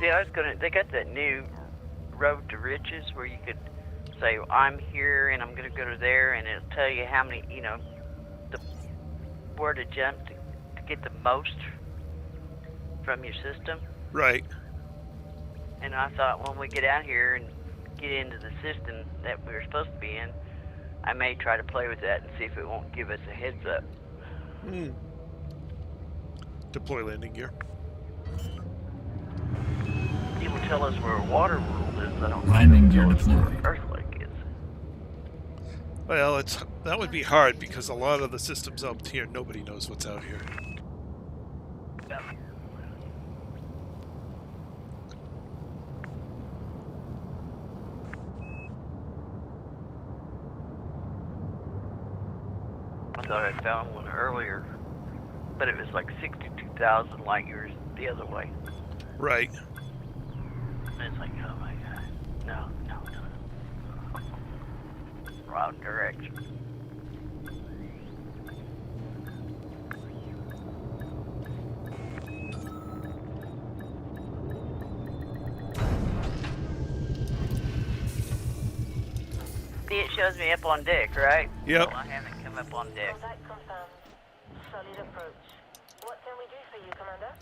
Yeah, they got that new road to riches where you could say, I'm here and I'm going to go to there, and it'll tell you how many, where to jump to get the most from your system. Right. And I thought when we get out here and get into the system that we were supposed to be in, I may try to play with that and see if it won't give us a heads up. Deploy landing gear. It will tell us where water world is. I don't know. Landing gear It'll tell us where deployed. Earthlake is. Well, that would be hard because a lot of the systems out here, nobody knows what's out here. Yeah. I thought I found one earlier, but it was like 62,000 light years the other way. Right. And it's like, oh my God, no. Wrong direction. See, it shows me up on deck, right? Yep. Well, I haven't come up on deck. Contact confirmed. Solid approach. What can we do for you, Commander?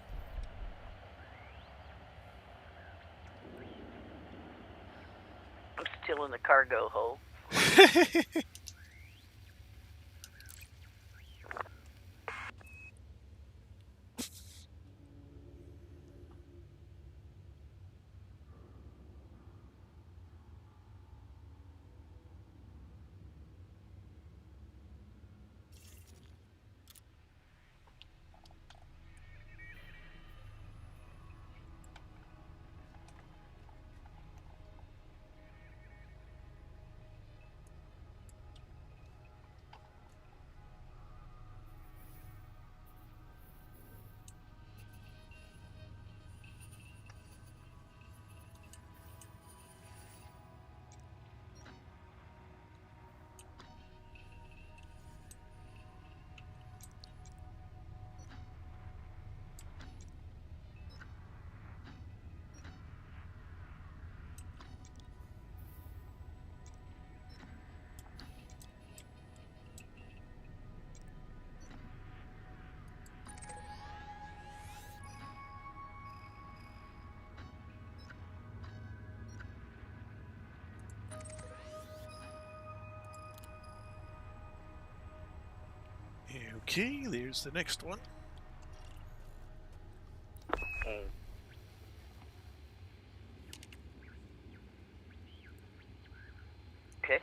I'm still in the cargo hold. Okay, there's the next one. Okay.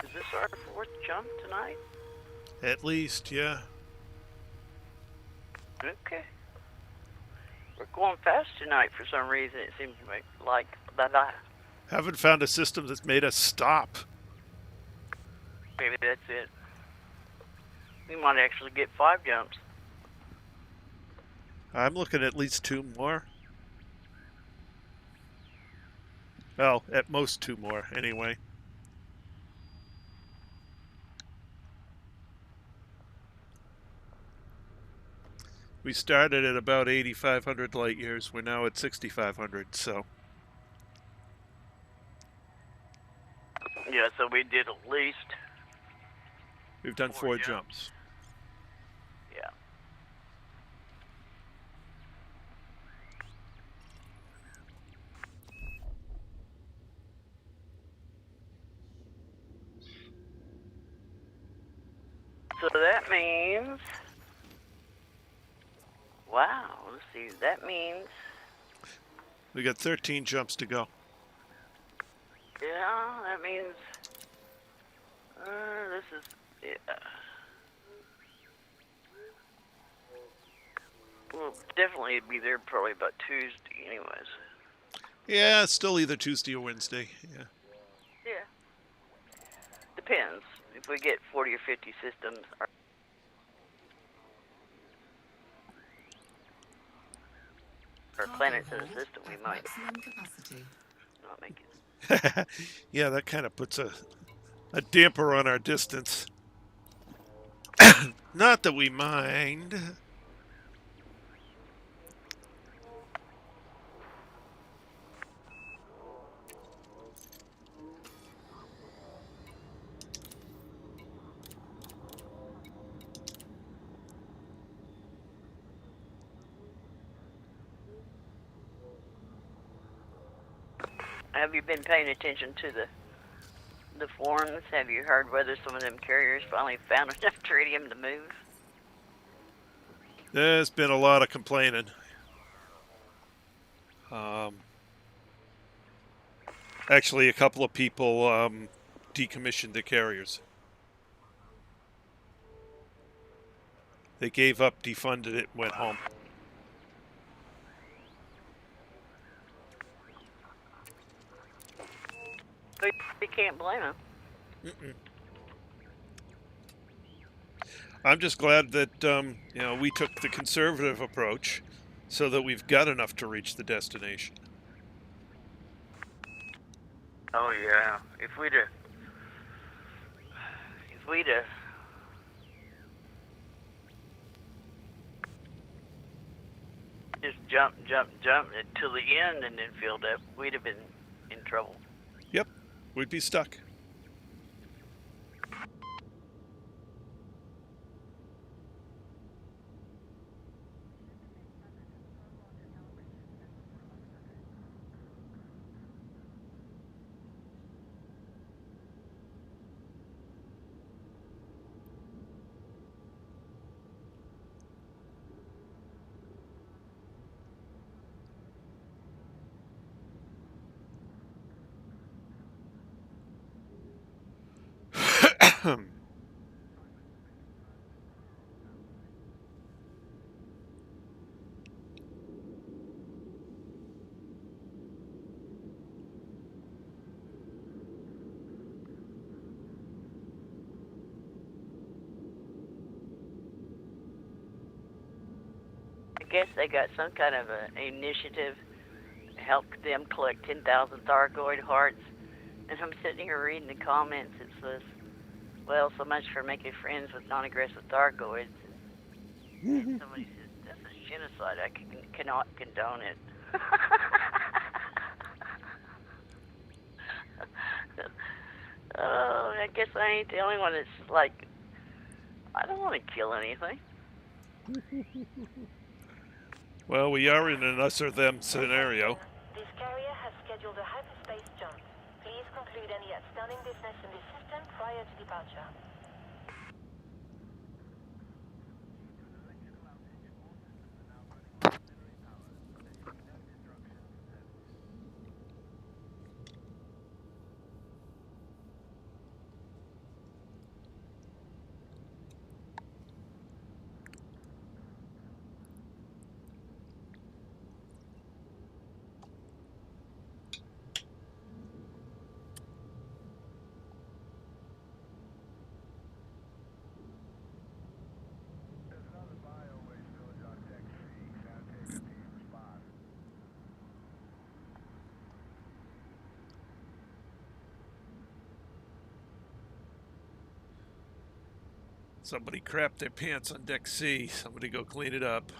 Is this our fourth jump tonight? At least, yeah. Okay. We're going fast tonight for some reason. It seems to me like that. Haven't found a system that's made us stop. Maybe that's it. We might actually get 5 jumps. I'm looking at least 2 more. Well, at most 2 more, anyway. We started at about 8,500 light years. We're now at 6,500, so. Yeah, so we did at least. We've done 4 4 jumps. Yeah. So that means. Wow, let's see. That means. We got 13 jumps to go. Yeah, that means. This is. Yeah. We'll definitely be there probably about Tuesday, anyways. Yeah, it's still either Tuesday or Wednesday. Yeah. Yeah. Depends. If we get 40 or 50 systems. Or planets in the system, we might Maximum capacity. not make it. Yeah, that kind of puts a damper on our distance. Not that we mind. Have you been paying attention to the forums? Have you heard whether some of them carriers finally found enough tritium to move? There's been a lot of complaining. Actually, a couple of people decommissioned the carriers. They gave up, defunded it, went home. You can't blame them. I'm just glad that we took the conservative approach, so that we've got enough to reach the destination. Oh yeah, if we'd just jump until the end and then filled up, we'd have been in trouble. Yep, we'd be stuck. guess they got some kind of an initiative to help them collect 10,000 Thargoid hearts. And I'm sitting here reading the comments. It says, well, so much for making friends with non-aggressive Thargoids. And somebody says, this is genocide. I cannot condone it. Oh, I guess I ain't the only one that's like, I don't want to kill anything. Well, we are in an us or them scenario. This carrier has scheduled a hyperspace jump. Please conclude any outstanding business in this system prior to departure. Somebody crapped their pants on deck C. Somebody go clean it up.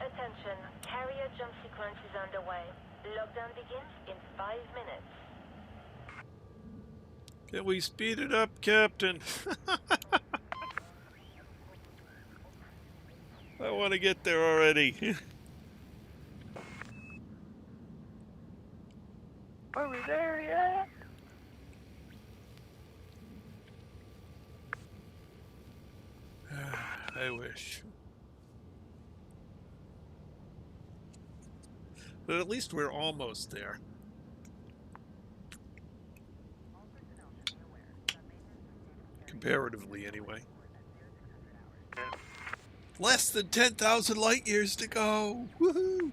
Attention, carrier jump sequence is underway. Lockdown begins in 5 minutes. Can we speed it up, Captain? I want to get there already. Are we there yet? I wish. But at least we're almost there. Comparatively, anyway. Less than 10,000 light years to go! Woohoo!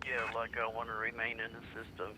Yeah, like I want to remain in the system.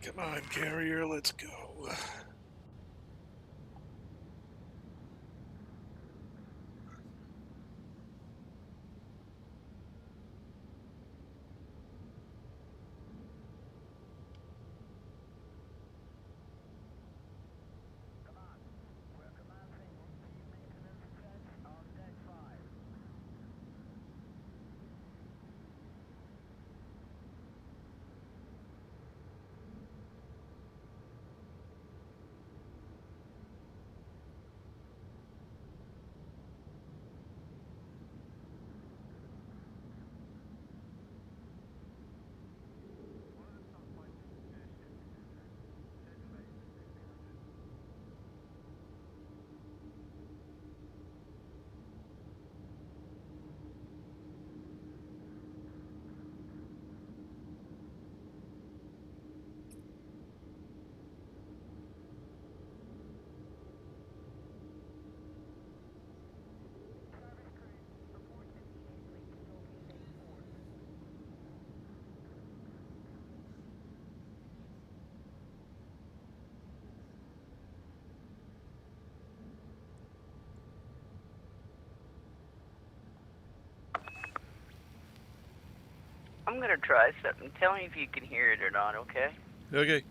Come on, carrier, let's go. I'm gonna try something. Tell me if you can hear it or not, okay? Okay.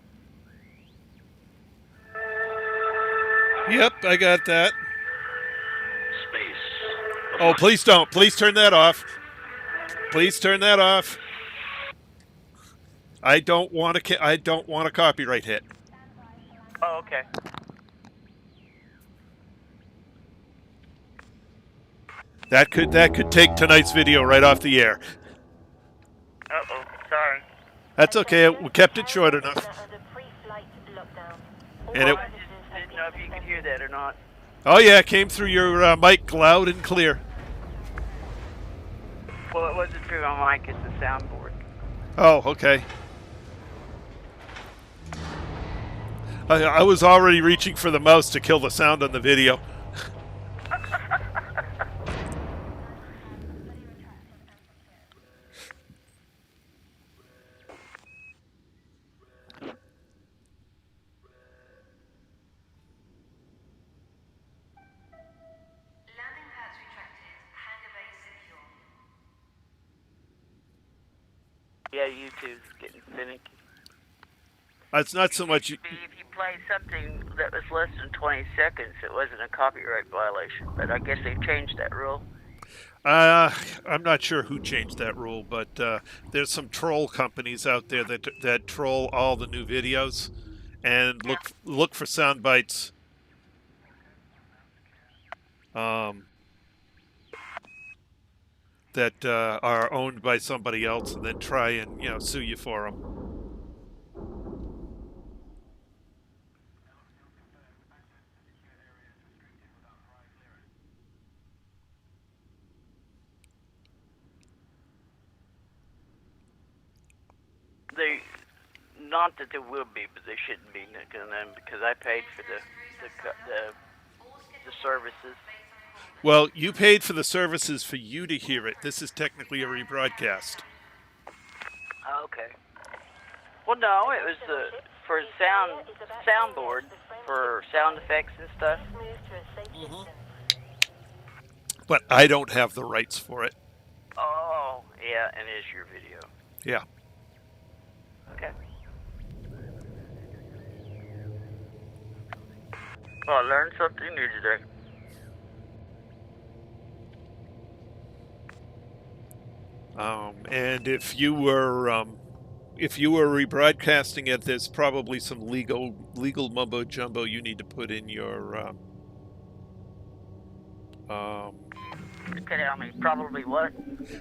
Yep, I got that. Space. Oh, please don't. Please turn that off. Please turn that off. I don't want a copyright hit. Oh, okay. That could take tonight's video right off the air. Uh-oh, sorry. That's okay. We kept it short enough. And it. I just didn't know if you could hear that or not. Oh yeah, it came through your mic loud and clear. Well, it wasn't through my mic, it's the soundboard. Oh, okay. I was already reaching for the mouse to kill the sound on the video. Landing pads retracted. Hangar bay secure. Yeah, YouTube's getting finicky. It's not so much. If you play something that was less than 20 seconds, it wasn't a copyright violation. But I guess they've changed that rule. I'm not sure who changed that rule, but there's some troll companies out there that troll all the new videos and look for sound bites. That are owned by somebody else, and then try and sue you for them. Not that there will be, but there shouldn't be, because I paid for the services. Well, you paid for the services for you to hear it. This is technically a rebroadcast. Okay. Well, no, it was for soundboard for sound effects and stuff. But I don't have the rights for it. Oh, yeah, and it is your video. Yeah. Okay. Well, I learned something new today. And if you were rebroadcasting it, there's probably some legal mumbo jumbo you need to put in your. Okay, I mean, probably what?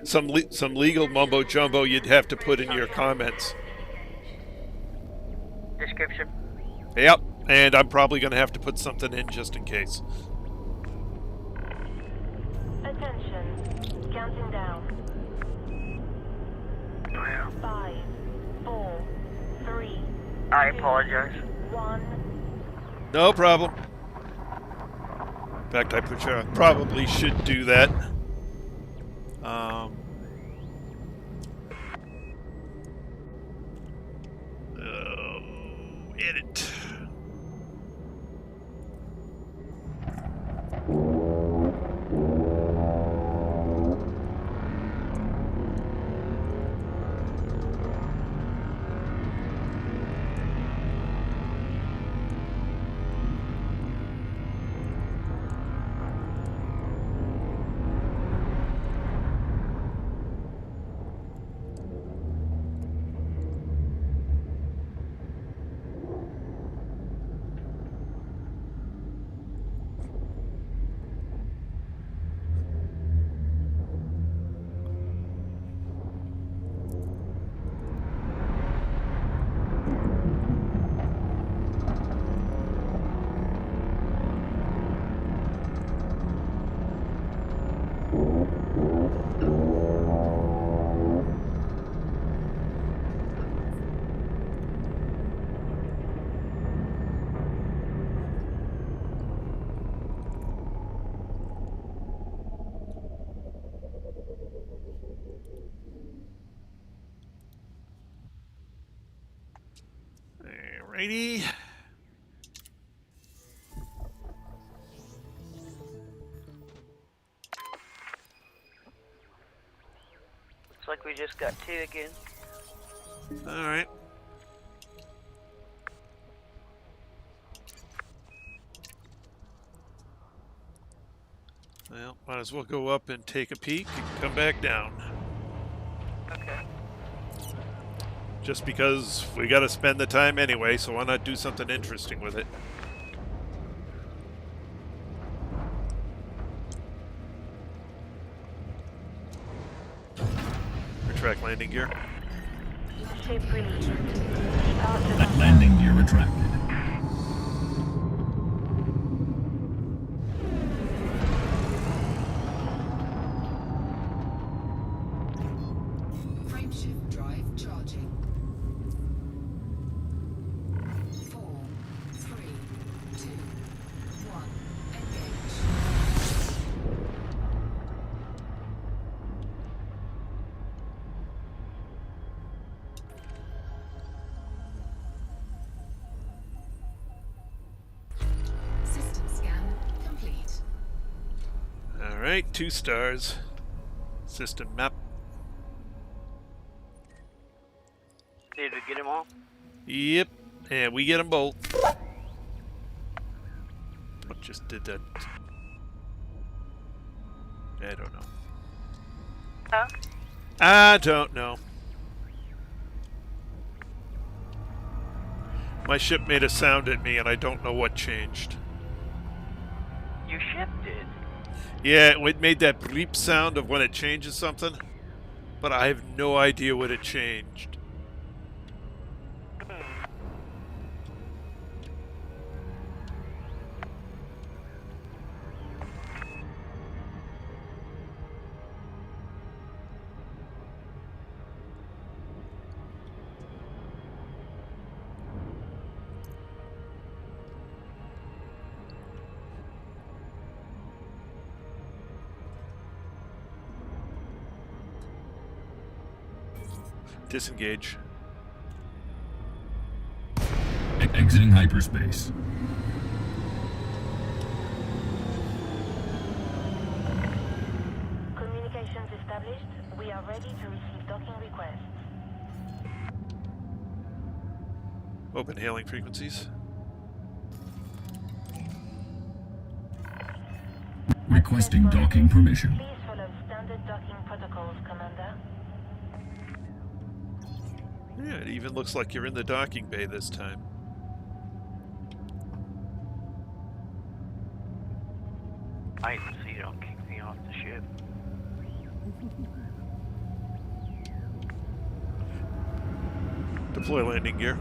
Some legal mumbo jumbo you'd have to put in your comments. Description. Yep, and I'm probably going to have to put something in just in case. Attention. Counting down. 5, 4, 3. I apologize. 1. No problem. In fact, I probably should do that. Edit. Alrighty. Looks like we just got 2 again. Alright. Well, might as well go up and take a peek and come back down. Okay. Just because we gotta spend the time anyway, so why not do something interesting with it? Retract landing gear. Ship released. Landing gear retracted. Frameshift drive charging. 4, 3, 2, 1. Engage. System scan complete. Alright, 2 stars. System map. Did we get them all? Yep, and we get them both. What just did that? I don't know. Huh? I don't know. My ship made a sound at me and I don't know what changed. Your ship did. Yeah, it made that bleep sound of when it changes something, but I have no idea what it changed. Disengage. Exiting hyperspace. Communications established. We are ready to receive docking requests. Open hailing frequencies. Requesting docking permission. Please follow standard docking protocols, Commander. Yeah, it even looks like you're in the docking bay this time. I even see you don't kick me off the ship. Deploy landing gear.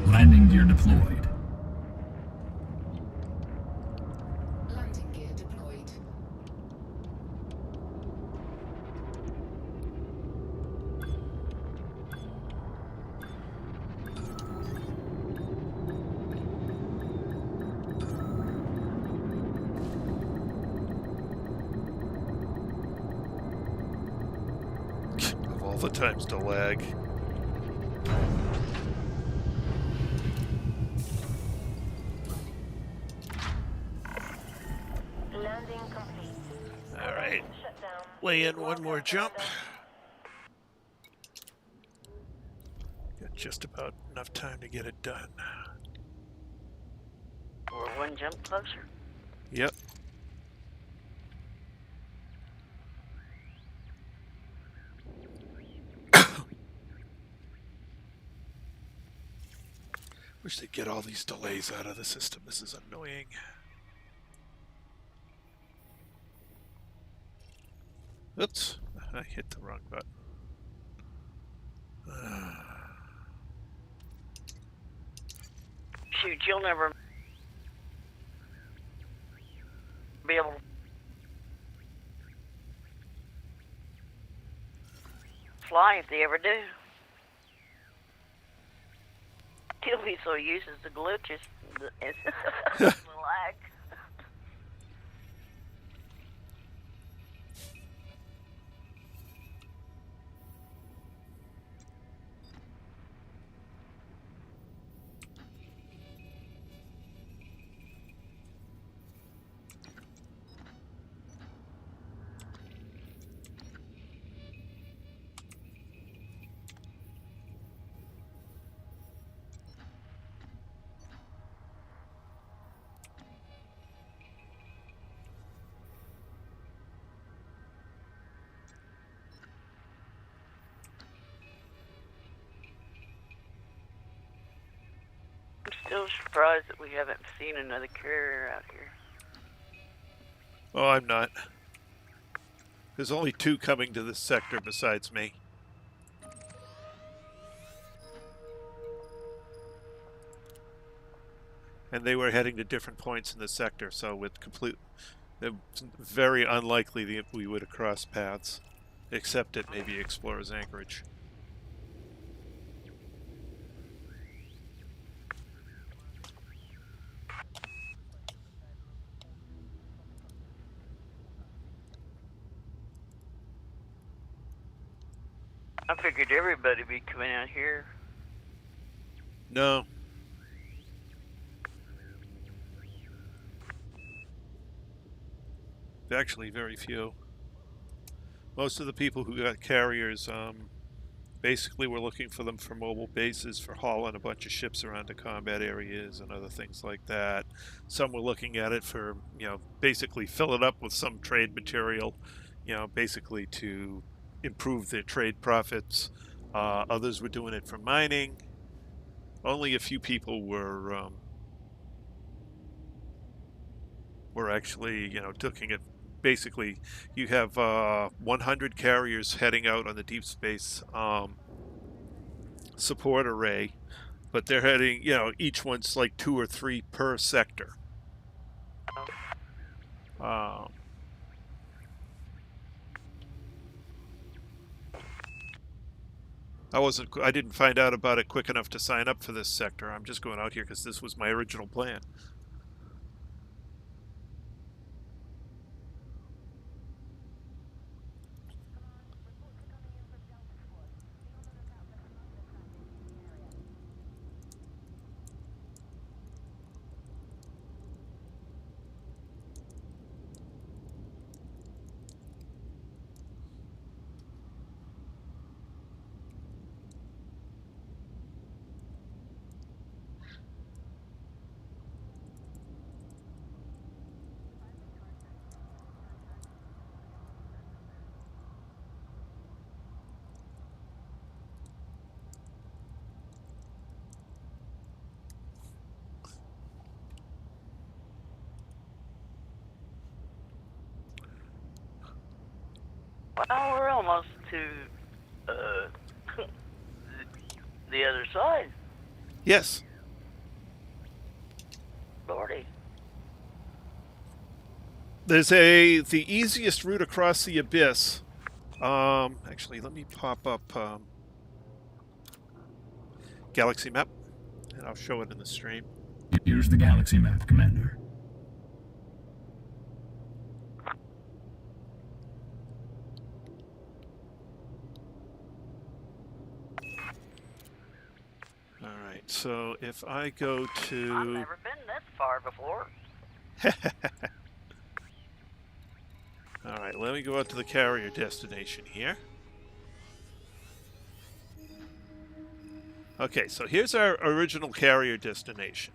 Landing gear deployed. Landing gear deployed. Of all couple of times to lag. Landing complete. All right, Shutdown. lay in one more jump. Got just about enough time to get it done. We're one jump closer. Yep. Wish they'd get all these delays out of the system. This is annoying. Oops, I hit the wrong button. Shoot, you'll never be able to fly if they ever do. He'll be so used to the glitches, the lag. I'm still surprised that we haven't seen another carrier out here. Oh, I'm not. There's only 2 coming to this sector besides me. And they were heading to different points in the sector, so it's very unlikely that we would have crossed paths, except at maybe Explorer's Anchorage. I figured everybody'd be coming out here. No. Actually, very few. Most of the people who got carriers basically were looking for them for mobile bases, for hauling a bunch of ships around to combat areas and other things like that. Some were looking at it for, basically fill it up with some trade material, basically to improve their trade profits. Others were doing it for mining. Only a few people were actually, looking at. Basically, you have 100 carriers heading out on the deep space support array, but they're heading, each one's like 2 or 3 per sector. I didn't find out about it quick enough to sign up for this sector. I'm just going out here because this was my original plan. Well, we're almost to the other side. Yes. Lordy. There's the easiest route across the abyss. Actually, let me pop up galaxy map, and I'll show it in the stream. Here's the galaxy map, Commander. so if I go I've to... never been this far before. Alright, let me go out to the carrier destination here. Okay, so here's our original carrier destination.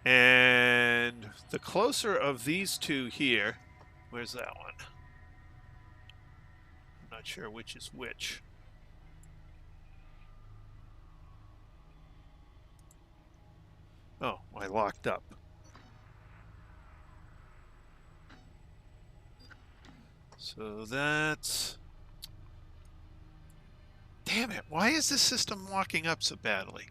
And the closer of these two here... Where's that one? I'm not sure which is which. Oh, I locked up. So that's... Damn it, why is this system locking up so badly?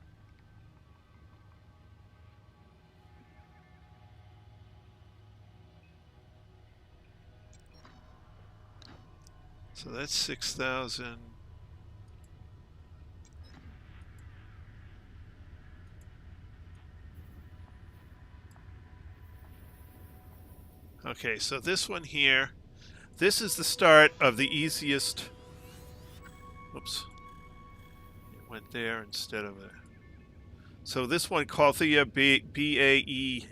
So that's 6,000. Okay, so this one here, this is the start of the easiest... Oops. It went there instead of there. So this one, Chruia BAE,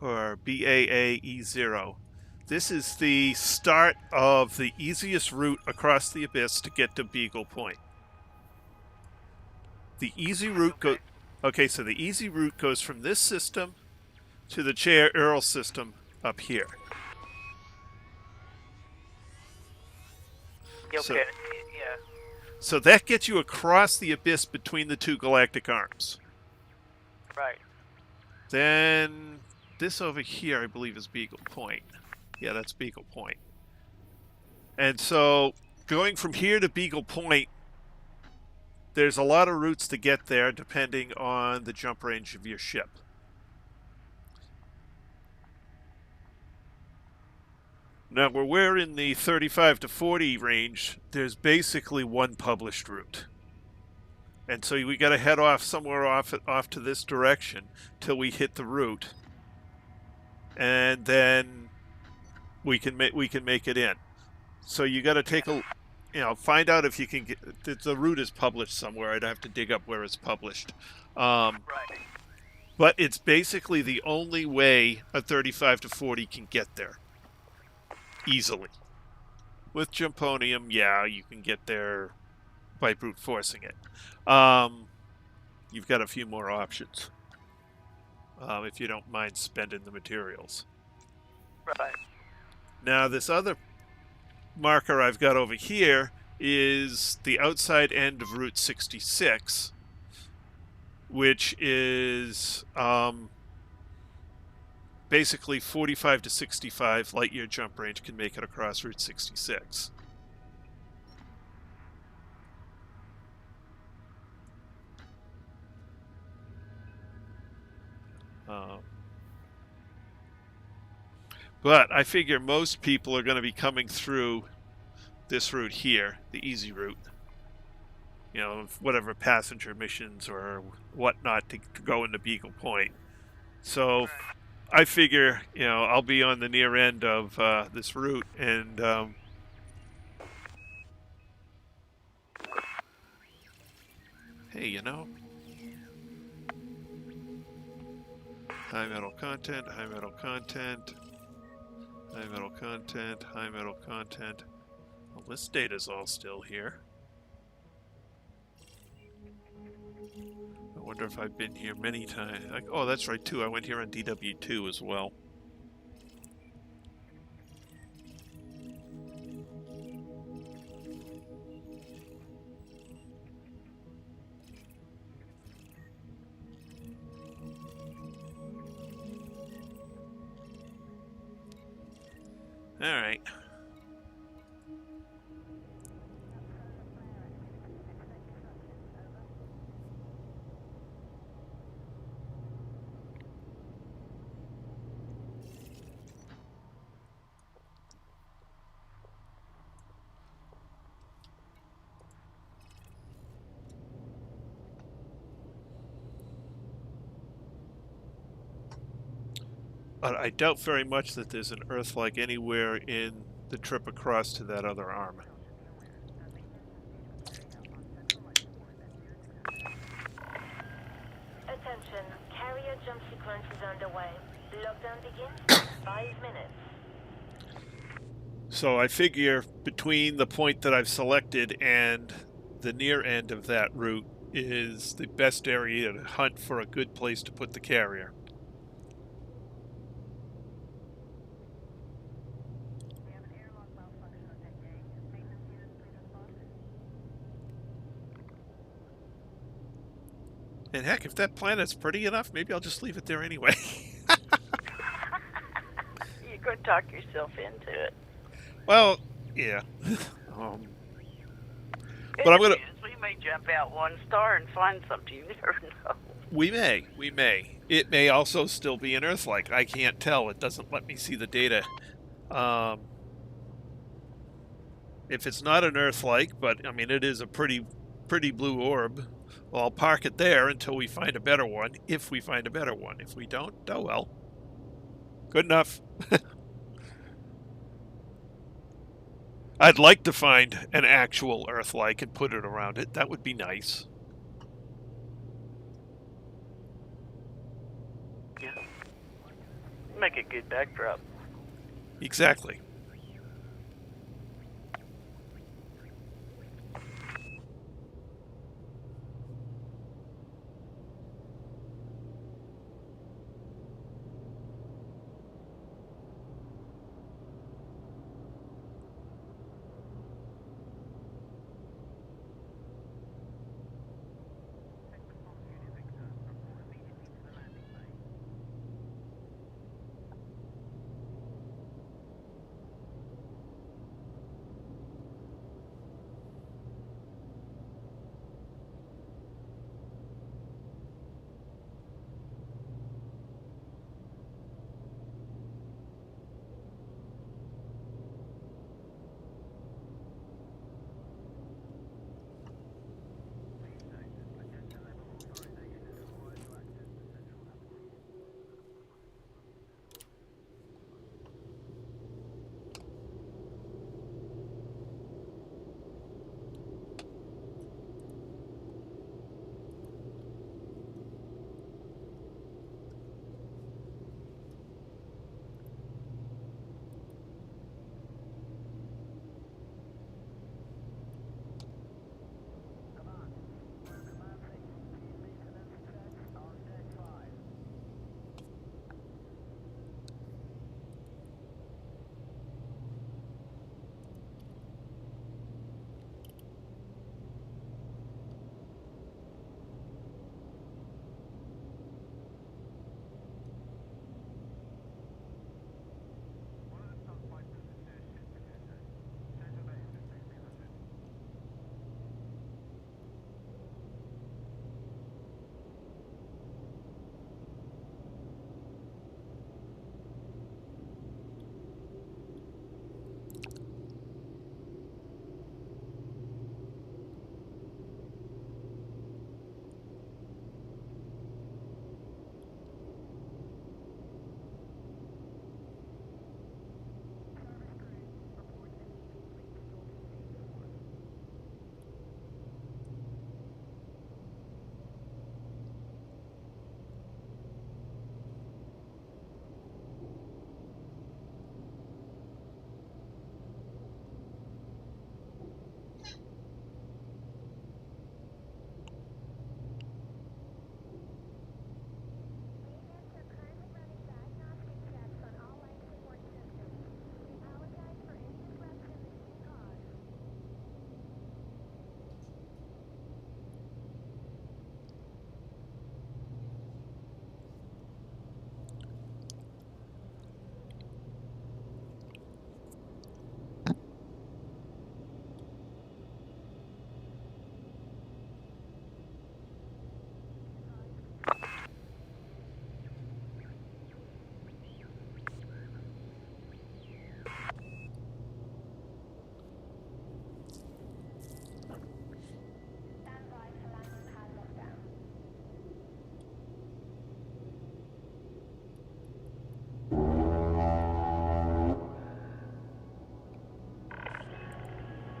or BAAE0. This is the start of the easiest route across the abyss to get to Beagle Point. The easy route goes... Okay, so the easy route goes from this system to the Chair Earl system up here. Okay, So- yeah. So that gets you across the abyss between the two galactic arms. Right. Then this over here, I believe, is Beagle Point. Yeah, that's Beagle Point. And so going from here to Beagle Point, there's a lot of routes to get there depending on the jump range of your ship. Now, where we're in the 35 to 40 range, there's basically one published route. And so we got to head off somewhere off to this direction till we hit the route. And then we can make it in. So you got to take a, find out if you can get, the route is published somewhere. I'd have to dig up where it's published. Right. But it's basically the only way a 35 to 40 can get there. Easily. With Jumponium, yeah, you can get there by brute forcing it. You've got a few more options. If you don't mind spending the materials. Right. Now, this other marker I've got over here is the outside end of Route 66, which is basically 45 to 65 light year jump range can make it across Route 66. But I figure most people are going to be coming through this route here, the easy route. Whatever passenger missions or whatnot to go into Beagle Point. So I figure, I'll be on the near end of this route, and hey, high metal content, high metal content, high metal content, high metal content. Well, this data's all still here. I wonder if I've been here many times. Oh, that's right, too. I went here on DW2 as well. All right. But I doubt very much that there's an Earth-like anywhere in the trip across to that other arm. crunch is underway. Lockdown begins in 5 minutes. So I figure between the point that I've selected and the near end of that route is the best area to hunt for a good place to put the carrier. And heck, if that planet's pretty enough, maybe I'll just leave it there anyway. You could talk yourself into it. Well, yeah. But Good I'm gonna. news, we may jump out one star and find something. You never know. We may. It may also still be an Earth-like. I can't tell. It doesn't let me see the data. If it's not an Earth-like, but I mean, it is a pretty blue orb. Well, I'll park it there until we find a better one. If we find a better one, if we don't, oh well. Good enough. I'd like to find an actual Earth-like and put it around it. That would be nice. Yeah. Make a good backdrop. Exactly.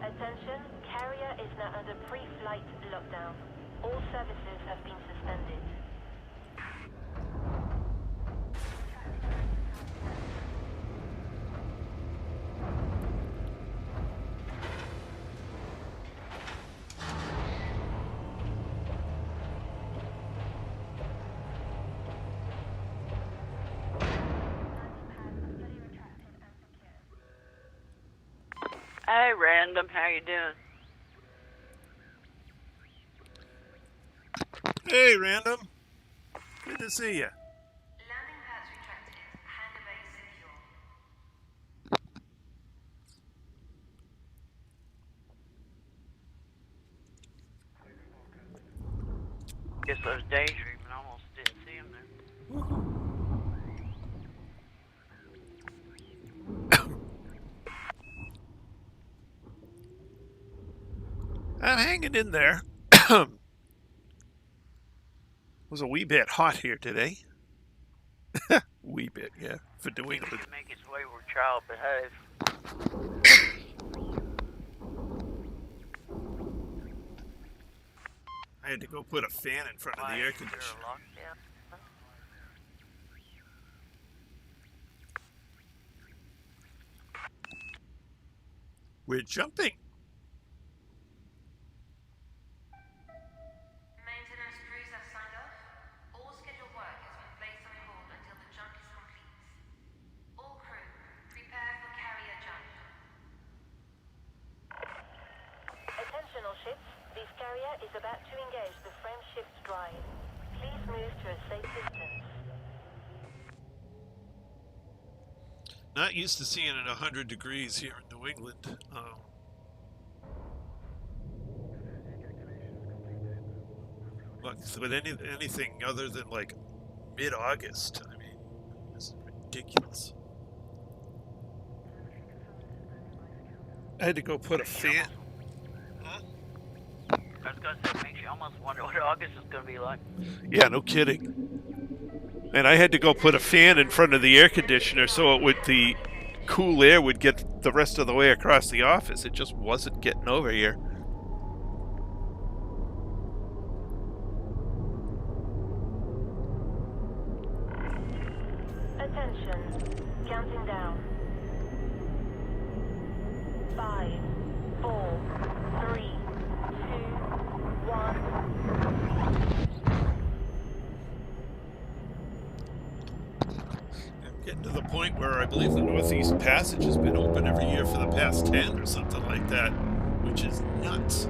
Attention, carrier is now under pre-flight lockdown. All services have been suspended. Hey, Random, how you doing? Hey, Random. Good to see you. Landing pads retracted. Hangar bay secure. Guess I was daydreaming. Almost didn't see him there. I'm hanging in there. Was a wee bit hot here today. Wee bit, yeah, for New Maybe England. to make his wayward child behave. I had to go put a fan in front of the Why air is there a conditioner. lockdown? We're jumping. Maintenance crews have signed off. All scheduled work has been placed on hold until the jump is complete. All crew, prepare for carrier jump. Attention all ships. This carrier is about to engage the frame shift drive. Please move to a safe distance. Not used to seeing it 100 degrees here in New England. Look, with anything other than like mid-August, I mean, this is ridiculous. I had to go put a fan. Huh? I was going to say, it makes you almost wonder what August is going to be like. Yeah, no kidding. And I had to go put a fan in front of the air conditioner so it would the cool air would get the rest of the way across the office. It just wasn't getting over here. Attention. Counting down. 5, 4, 3, 2, 1. I'm getting to the point where I believe the Northeast Passage has been open every year for the past 10 or something like that, which is nuts.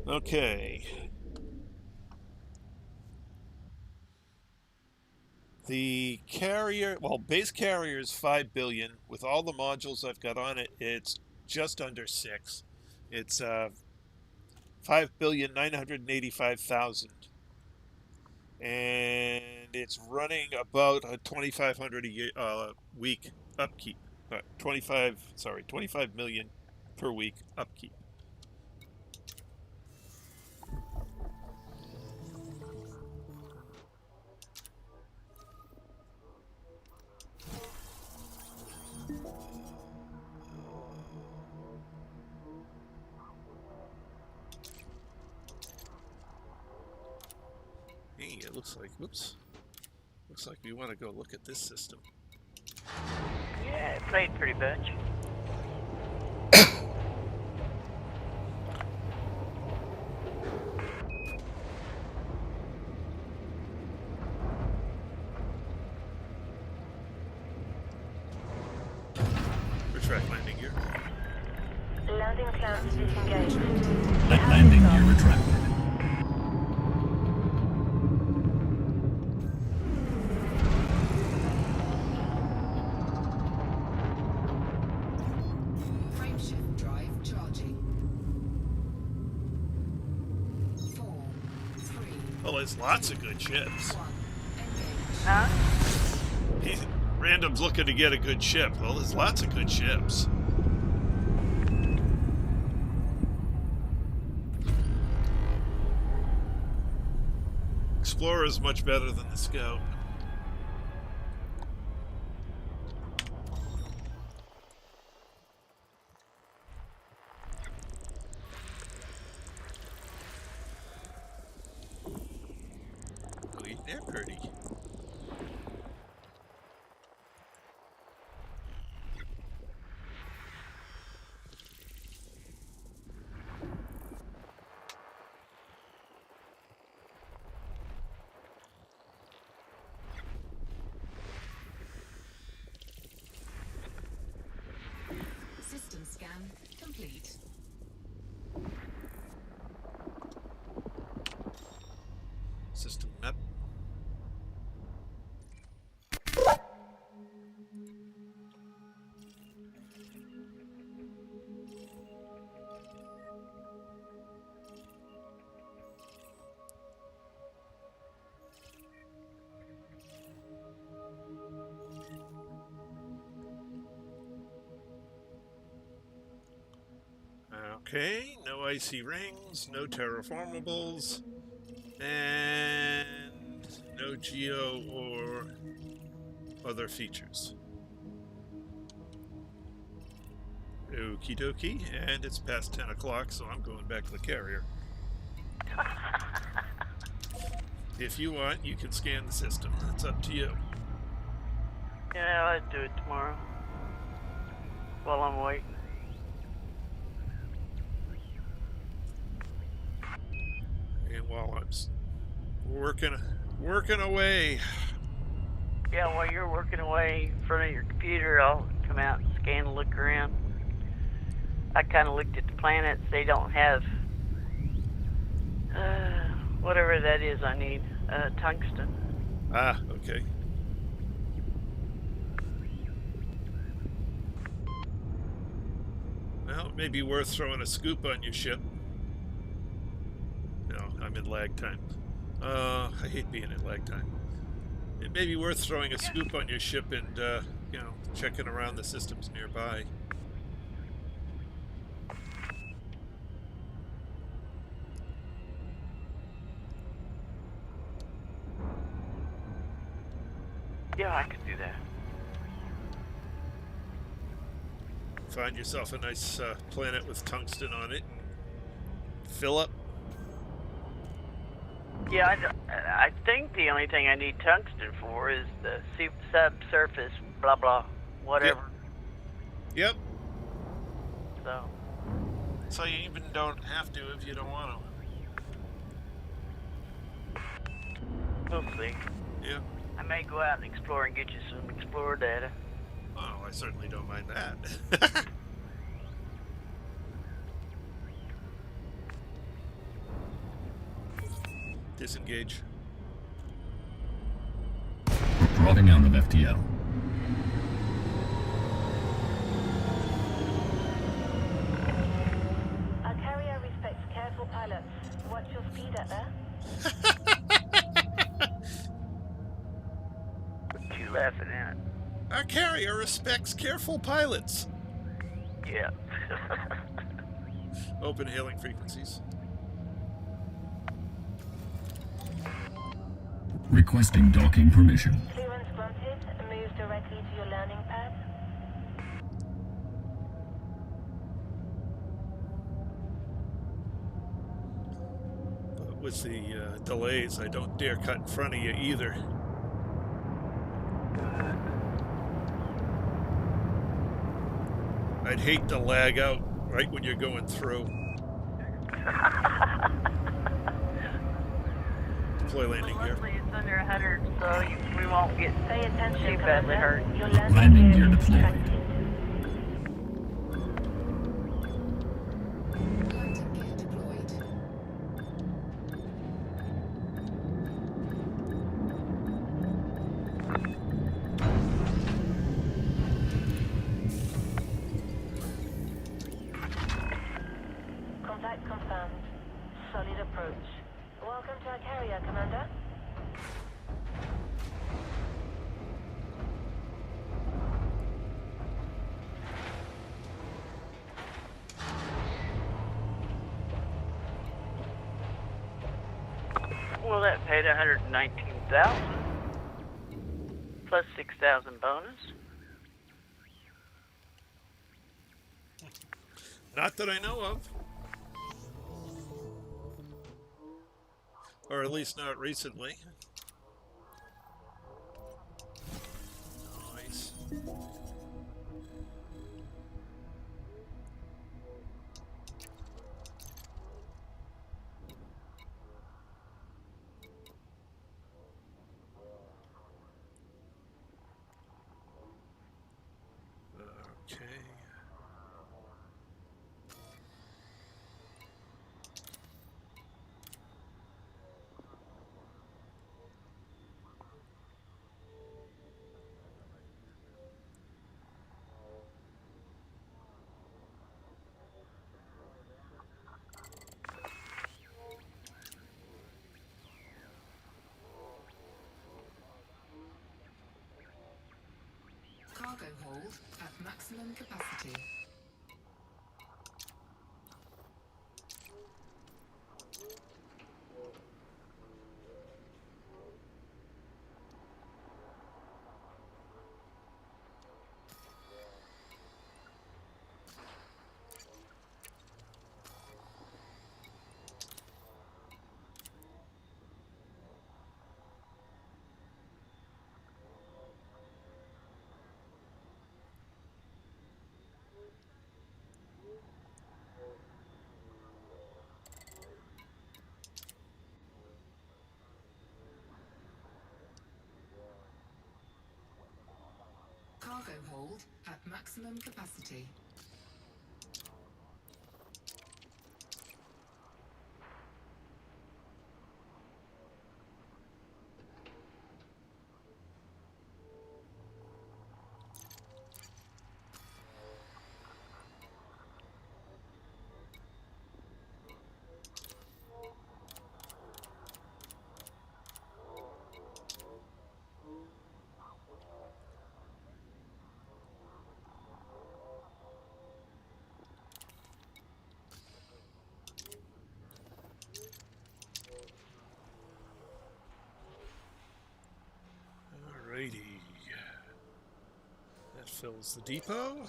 Okay. The carrier, well, base carrier is 5 billion. With all the modules I've got on it, it's just under 6. It's 5,985,000. And it's running about a 2,500 a year, week upkeep. 25 million per week upkeep. Hey, it looks like, whoops. Looks like we want to go look at this system. Yeah, it played pretty much. Retract landing gear. Landing clamps disengaged. Landing gear retracted. Frameshift drive charging. Well, there's lots of good ships. 1. Engage. Huh? Random's looking to get a good ship. Well, there's lots of good ships. Explorer is much better than the Scout. Oh, eating that pretty. System scan complete. System map. Okay, no icy rings, no terraformables, and no geo or other features. Okie dokie, and it's past 10 o'clock, so I'm going back to the carrier. If you want, you can scan the system. It's up to you. Yeah, I'll do it tomorrow. While I'm waiting. And while I'm working away. Yeah, while you're working away in front of your computer, I'll come out and scan and look around. I kind of looked at the planets. They don't have whatever that is I need, tungsten. Ah, okay. Well, it may be worth throwing a scoop on your ship. No, I'm in lag time. I hate being in lag time. It may be worth throwing a scoop on your ship and, checking around the systems nearby. Yeah, I could do that. Find yourself a nice planet with tungsten on it and fill up. Yeah, I think the only thing I need tungsten for is the subsurface, blah, blah, whatever. Yep. So, So you even don't have to if you don't want to. we'll see. Yeah. I may go out and explore and get you some Explorer data. Oh, I certainly don't mind that. Disengage. Dropping out of FTL. Our carrier respects careful pilots. What's your speed at there? What you laughing at? Our carrier respects careful pilots. Yeah. Open hailing frequencies. Requesting docking permission. Clearance granted. Move directly to your landing pad. But with the delays, I don't dare cut in front of you either. I'd hate to lag out right when you're going through. Deploy landing gear. Luckily, it's under 100, so we won't get Pay attention, too badly hurt. Your Landing gear is deployed. distracted. Landing gear deployed. Contact confirmed. Solid approach. Welcome to our carrier, Commander. Well, that paid 119,000 plus 6,000 bonus. Not that I know of. Or at least not recently. Nice. Okay. Cargo hold at maximum capacity. Cargo hold at maximum capacity. Alrighty. That fills the depot.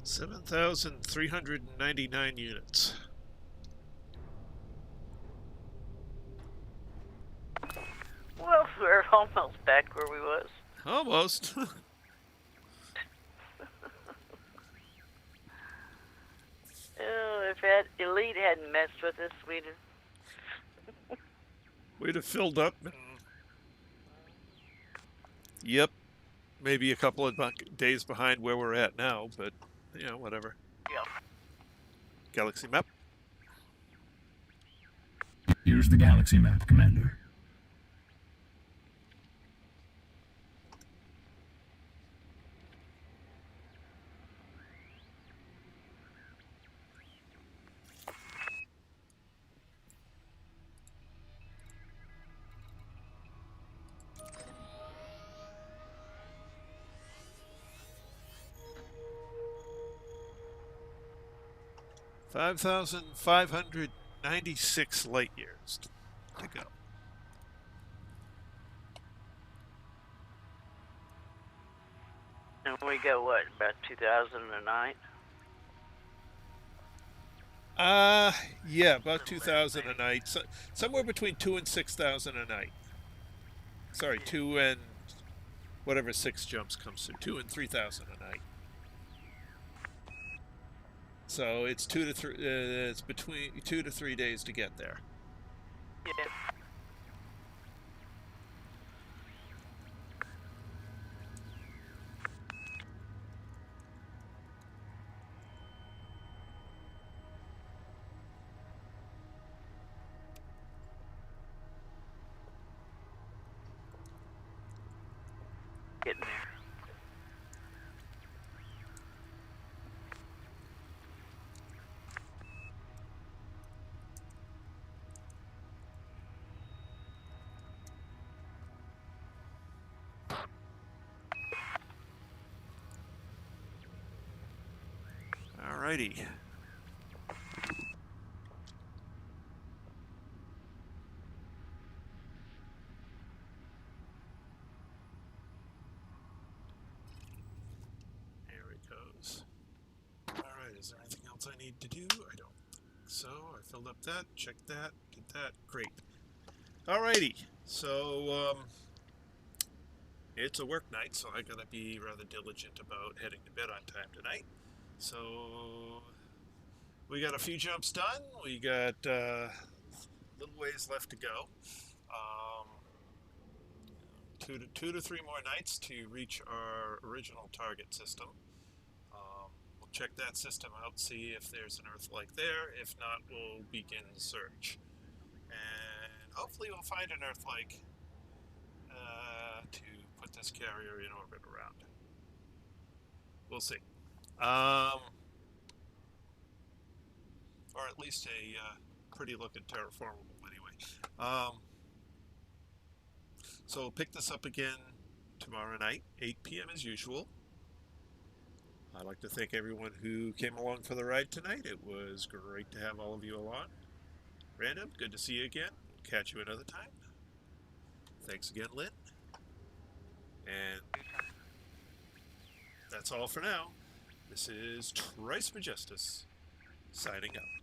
$7,399 units. Well, we're almost back where we was. Almost. Oh, if Elite hadn't messed with us, we'd have... We'd have filled up and... Yep. Maybe a couple of days behind where we're at now, but, you know, whatever. Yeah. Galaxy map. Here's the galaxy map, Commander. 5,596 light years to go. And we go, what, about 2009? Yeah, about 2,000 a night. So, somewhere between 2 and 6,000 a night. Sorry, 2 and whatever 6 jumps comes to. 2 and 3,000 a night. So it's 2 to 3. It's between 2 to 3 days to get there. Yeah. Getting there. Alrighty. There it goes. Alright, is there anything else I need to do? I don't think so. I filled up that, checked that, did that. Great. Alrighty. So, it's a work night, so I gotta be rather diligent about heading to bed on time tonight. So, we got a few jumps done. We got little ways left to go. 2 to 3 more nights to reach our original target system. We'll check that system out, see if there's an Earth-like there. If not, we'll begin the search. And hopefully we'll find an Earth-like to put this carrier in orbit around. We'll see. Or at least a pretty looking terraformable anyway. So we'll pick this up again tomorrow night, 8 p.m. as usual. I'd like to thank everyone who came along for the ride tonight. It was great to have all of you along. Random, good to see you again. Catch you another time. Thanks again, Lynn. And that's all for now. This is Trice Majestus, signing out.